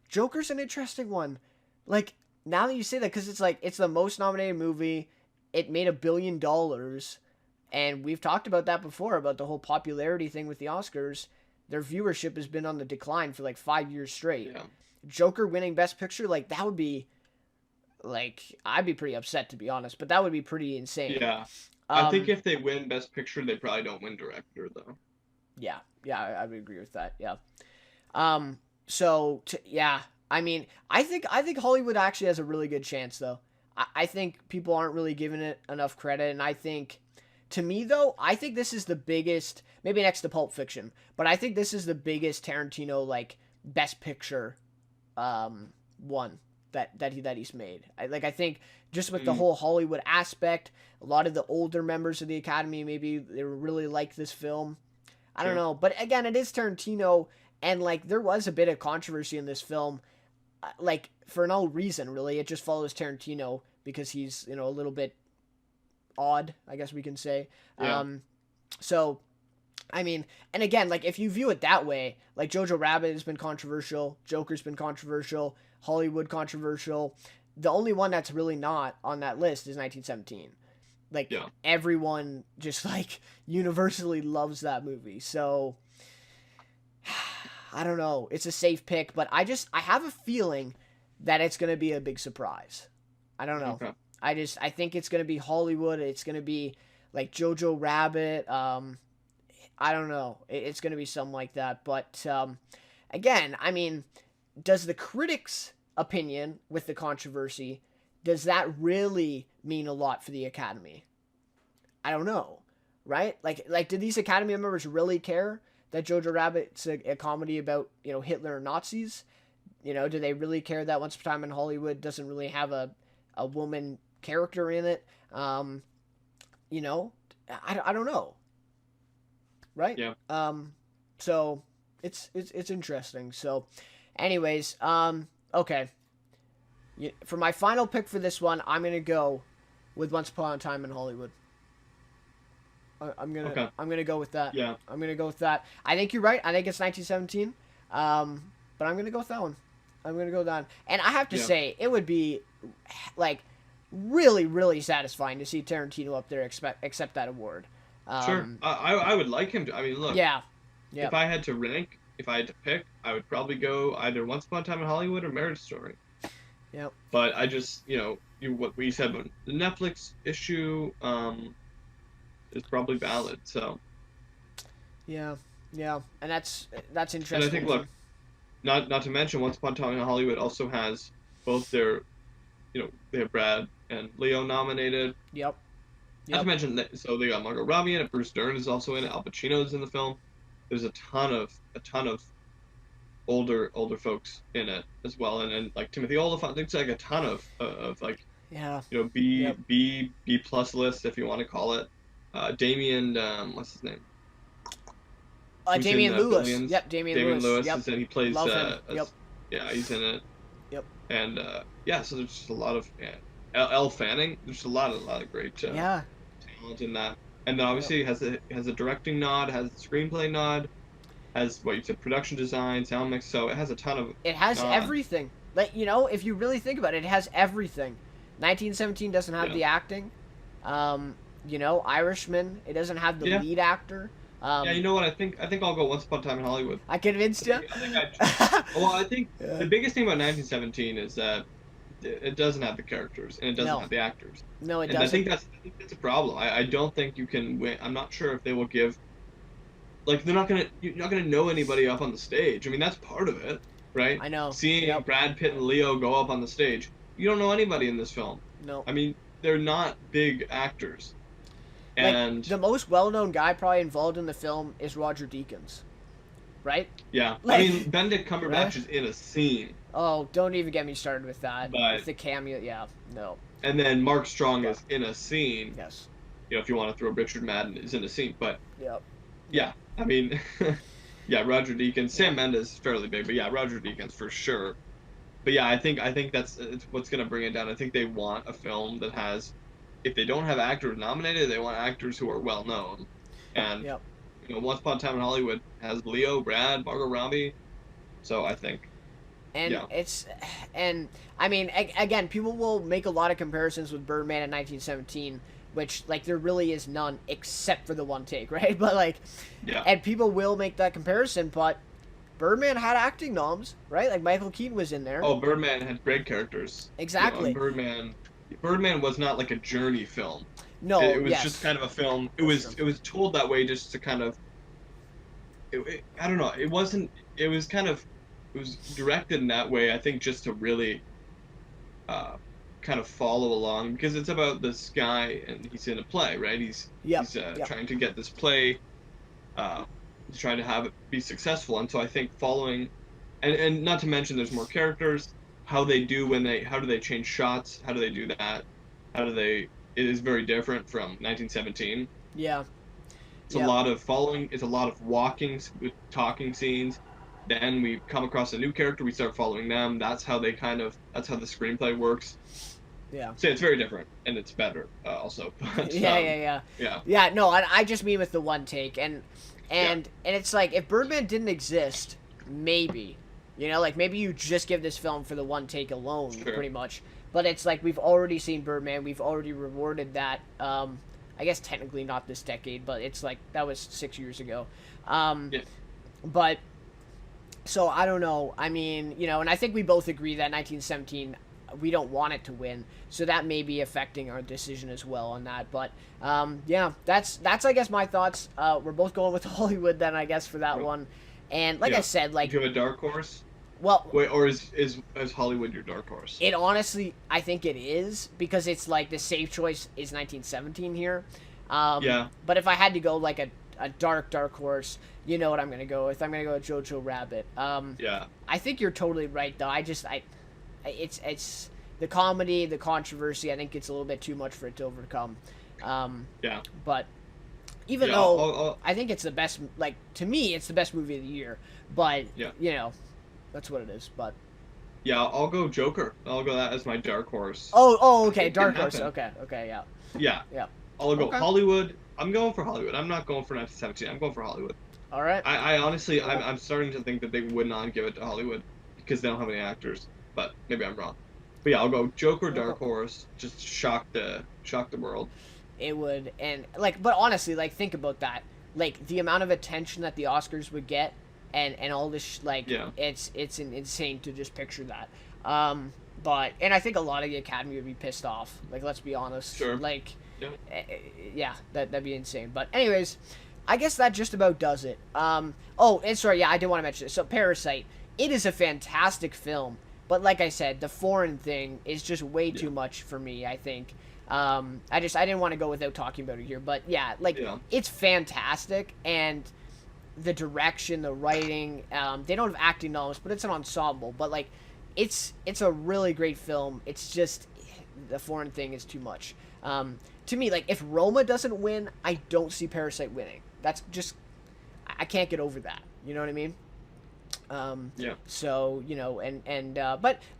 Joker's an interesting one. Like, now that you say that, because it's like, it's the most nominated movie. It made $1 billion. And we've talked about that before, about the whole popularity thing with the Oscars. Their viewership has been on the decline for like 5 years straight. yeah. Joker winning Best Picture, like, that would be, like, I'd be pretty upset, to be honest. But that would be pretty insane. Yeah. I think if they win Best Picture, they probably don't win Director though. Yeah, I would agree with that. Yeah. Yeah, I mean, I think Hollywood actually has a really good chance, though. I think people aren't really giving it enough credit, and I think, to me though, I think this is the biggest, maybe next to Pulp Fiction, but I think this is the biggest Tarantino like Best Picture, one that he's made. I think just with the whole Hollywood aspect, a lot of the older members of the Academy maybe they really like this film. I don't know, but again, it is Tarantino, and like there was a bit of controversy in this film, like for no reason really. It just follows Tarantino because he's a little bit odd, I guess we can say. Yeah. So, I mean, and again, like if you view it that way, like Jojo Rabbit has been controversial, Joker's been controversial, Hollywood controversial. The only one that's really not on that list is 1917. Like everyone just like universally loves that movie. So I don't know. It's a safe pick, but I have a feeling that it's going to be a big surprise. I don't know. Okay. I think it's going to be Hollywood. It's going to be like Jojo Rabbit. I don't know. It's going to be something like that. But again, I mean, does the critics' opinion with the controversy, does that really mean a lot for the Academy? I don't know, right? Like, do these Academy members really care that Jojo Rabbit's a comedy about Hitler and Nazis? Do they really care that Once Upon a Time in Hollywood doesn't really have a woman character in it? I don't know, right? Yeah. So it's interesting. So, anyways, okay. For my final pick for this one, I'm gonna go with Once Upon a Time in Hollywood. I'm gonna go with that. Yeah. I'm gonna go with that. I think you're right. I think it's 1917. But I'm gonna go with that one. I'm gonna go with that one. And I have to say, it would be like really, really satisfying to see Tarantino up there accept that award. Sure. I would like him to. I mean, look. Yeah. If I had to rank, if I had to pick, I would probably go either Once Upon a Time in Hollywood or Marriage Story. Yep. But I just, what we said about the Netflix issue is probably valid. So. Yeah. Yeah, and that's And I interesting think, too. look, not to mention, Once Upon a Time in Hollywood also has both their, they have Brad and Leo nominated. Yep. Not to Yep. mention that, so they got Margot Robbie in it, Bruce Dern is also in it, Al Pacino's in the film. There's a ton of older folks in it as well, and like Timothy Olyphant. There's like a ton of like, Yeah. B Yep. B plus list, if you want to call it. Damien, what's his name? Who's in Damian Lewis. Billions? Yep. Damian Damian Lewis. Lewis Yep. is in. He plays Love him. Yep. yeah, he's in it. Yep. And yeah, so there's just a lot of, yeah. Elle Fanning. There's a lot of great Yeah. talent in that. And then Yep. obviously it has a directing nod, has a screenplay nod, has what you said, production design, sound mix. So it has a ton of It has nod. everything. Like, if you really think about it, it has everything. 1917 doesn't have Yeah. the acting. Irishman, it doesn't have the Yeah. lead actor. Yeah, you know what? I think I'll go Once Upon a Time in Hollywood. I convinced you. I think Yeah. the biggest thing about 1917 is that it doesn't have the characters and it doesn't No. have the actors. No, it And I think doesn't. that's a problem. I don't think you can win. I'm not sure if they will give, like, you're not gonna know anybody up on the stage. I mean, that's part of it, right? I know. Seeing Yep. Brad Pitt and Leo go up on the stage, you don't know anybody in this film. No. I mean, they're not big actors, Like, and the most well-known guy probably involved in the film is Roger Deakins, right? yeah, like- I mean, Benedict Cumberbatch Right? is in a scene, Oh, don't even get me started with that. But- With the cameo, yeah, no, and then Mark Strong is in a scene. yes, If you want to throw Richard Madden is in a scene, but yep, yeah, I mean, yeah, Roger Deakins, Sam Mendes is fairly big, but yeah, Roger Deakins for sure. But yeah, I think that's it's what's gonna bring it down. I think they want a film that has, if they don't have actors nominated, they want actors who are well known. And yep. Once Upon a Time in Hollywood has Leo, Brad, Margot Robbie. So I think, And yeah. and I mean, again, people will make a lot of comparisons with Birdman in 1917, which, like, there really is none except for the one take, right? But, like, Yeah. and people will make that comparison, but Birdman had acting noms, right? Like, Michael Keaton was in there. Oh, Birdman had great characters. Exactly. And Birdman was not like a journey film. No, It was yes. just kind of a film. It That's was true. it was told that way just to kind of. I don't know. It wasn't. It was kind of. It was directed in that way. I think just to really. Kind of follow along, because it's about this guy and he's in a play, right? He's Yep, yep. trying to get this play. He's trying to have it be successful, and so I think following, and not to mention there's more characters. How do they change shots? How do they do that? It is very different from 1917. Yeah. It's Yeah. a lot of following. It's a lot of walking with talking scenes. Then we come across a new character. We start following them. That's how the screenplay works. Yeah. So it's very different, and it's better also. But, Yeah. yeah. Yeah, no, I just mean with the one take, and it's like, if Birdman didn't exist, maybe, like, maybe you just give this film for the one take alone, Sure. pretty much. But it's like, we've already seen Birdman, we've already rewarded that. I guess technically not this decade, but it's like, that was 6 years ago. Yeah. But so I don't know. I mean, and I think we both agree that 1917, we don't want it to win, so that may be affecting our decision as well on that. But yeah, that's I guess my thoughts. We're both going with Hollywood then, I guess, for that Right. one. And like Yeah. I said, like, Do you have a dark horse? well, Wait, or is Hollywood your dark horse? it honestly, I think it is, because it's like the safe choice is 1917 here. Yeah. But if I had to go like a dark horse, you know what I'm gonna go with? I'm gonna go with Jojo Rabbit. Yeah. I think you're totally right, though. It's the comedy, the controversy. I think it's a little bit too much for it to overcome. Yeah. But even Yeah, though I'll- I think it's the best, like, to me, it's the best movie of the year. But Yeah. that's what it is. But Yeah, I'll go Joker. I'll go that as my dark horse. oh, okay, It can dark horse. happen. Okay, yeah, Yeah. yeah. I'll go Okay. Hollywood. I'm going for Hollywood. I'm not going for 1917. I'm going for Hollywood. All right. I honestly, Cool. I'm starting to think that they would not give it to Hollywood because they don't have any actors. But maybe I'm wrong. But yeah, I'll go Joker, Dark Horse. Just shock the world. It would, and like, but honestly, like, think about that. Like, the amount of attention that the Oscars would get, and all this, like, Yeah. it's insane to just picture that. But I think a lot of the Academy would be pissed off. Like, let's be honest. Sure. Like, Yeah. yeah, that'd be insane. But anyways, I guess that just about does it. Oh, and sorry, yeah, I did want to mention this. So, Parasite, it is a fantastic film, but like I said, the foreign thing is just way Yeah. too much for me. I think. I didn't want to go without talking about it here, but yeah, like Yeah. it's fantastic, and the direction, the writing, they don't have acting knowledge, but it's an ensemble. But like, it's a really great film. It's just the foreign thing is too much. To me, like if Roma doesn't win, I don't see Parasite winning. That's just I can't get over that. You know what I mean? Yeah. So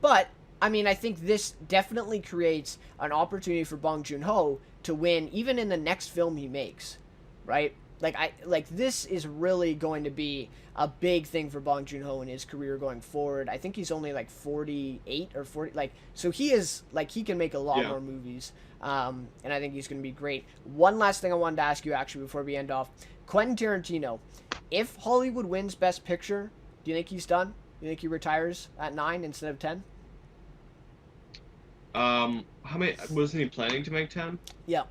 but I mean, I think this definitely creates an opportunity for Bong Joon Ho to win, even in the next film he makes, right? Like this is really going to be a big thing for Bong Joon Ho in his career going forward. I think he's only like 48 or 40, like so he is like he can make a lot Yeah. more movies. And I think he's going to be great. One last thing I wanted to ask you actually before we end off, Quentin Tarantino, if Hollywood wins Best Picture, do you think he's done? Do you think he retires at 9 instead of 10? How many wasn't he planning to make 10? Yeah,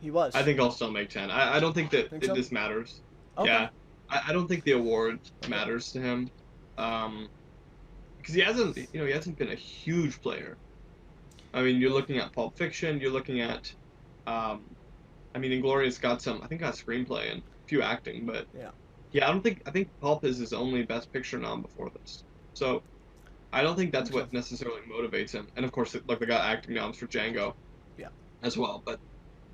he was. I think I'll still make 10. I don't think that Think so? this matters. Okay. Yeah. I don't think the award Okay. matters to him. Because he hasn't been a huge player. I mean, you're looking at Pulp Fiction, you're looking at I mean, Inglorious got some, I think got screenplay and a few acting, but Yeah. yeah, I think Pulp is his only Best Picture nom before this. So I don't think that's Okay. what necessarily motivates him. And of course, like they got acting noms for Django Yeah. as well, but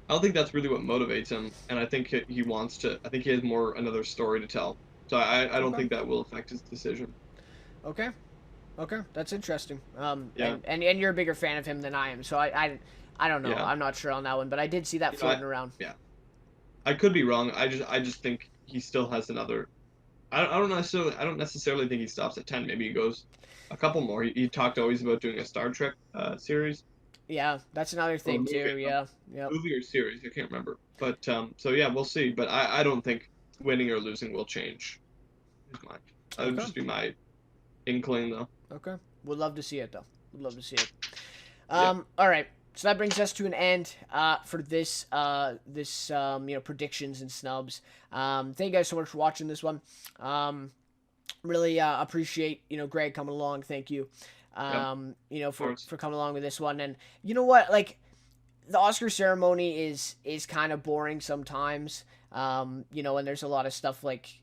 I don't think that's really what motivates him. And I think he wants to. I think he has more another story to tell. So I don't Okay. think that will affect his decision. Okay. Okay. That's interesting. Yeah. And you're a bigger fan of him than I am, so I don't know. Yeah. I'm not sure on that one, but I did see that You know, floating around. yeah, I could be wrong. I just think he still has another. I don't necessarily think he stops at 10. Maybe he goes a couple more. He talked always about doing a Star Trek series Yeah, that's another or a thing movie. too. Yeah. Yep. Movie or series, I can't remember. But so yeah, we'll see. But I don't think winning or losing will change his mind. That would Okay. just be my inkling, though. Okay. Would love to see it though. Would love to see it. Yeah. All right. So that brings us to an end for this predictions and snubs. Thank you guys so much for watching this one. Really appreciate Greg coming along. Thank you. For coming along with this one. And you know what, like the Oscar ceremony is kind of boring sometimes. And there's a lot of stuff like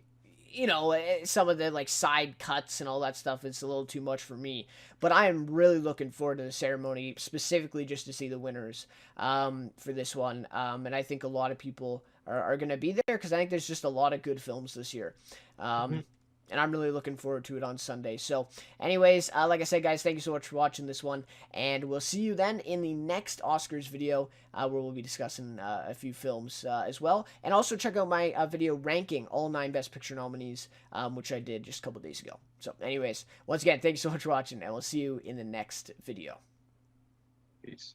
some of the like side cuts and all that stuff is a little too much for me. But I am really looking forward to the ceremony, specifically just to see the winners for this one. And I think a lot of people are going to be there because I think there's just a lot of good films this year. Mhm. And I'm really looking forward to it on Sunday. So, anyways, like I said, guys, thank you so much for watching this one. And we'll see you then in the next Oscars video where we'll be discussing a few films as well. And also check out my video ranking all 9 Best Picture nominees, which I did just a couple days ago. So, anyways, once again, thank you so much for watching, and we'll see you in the next video. Peace.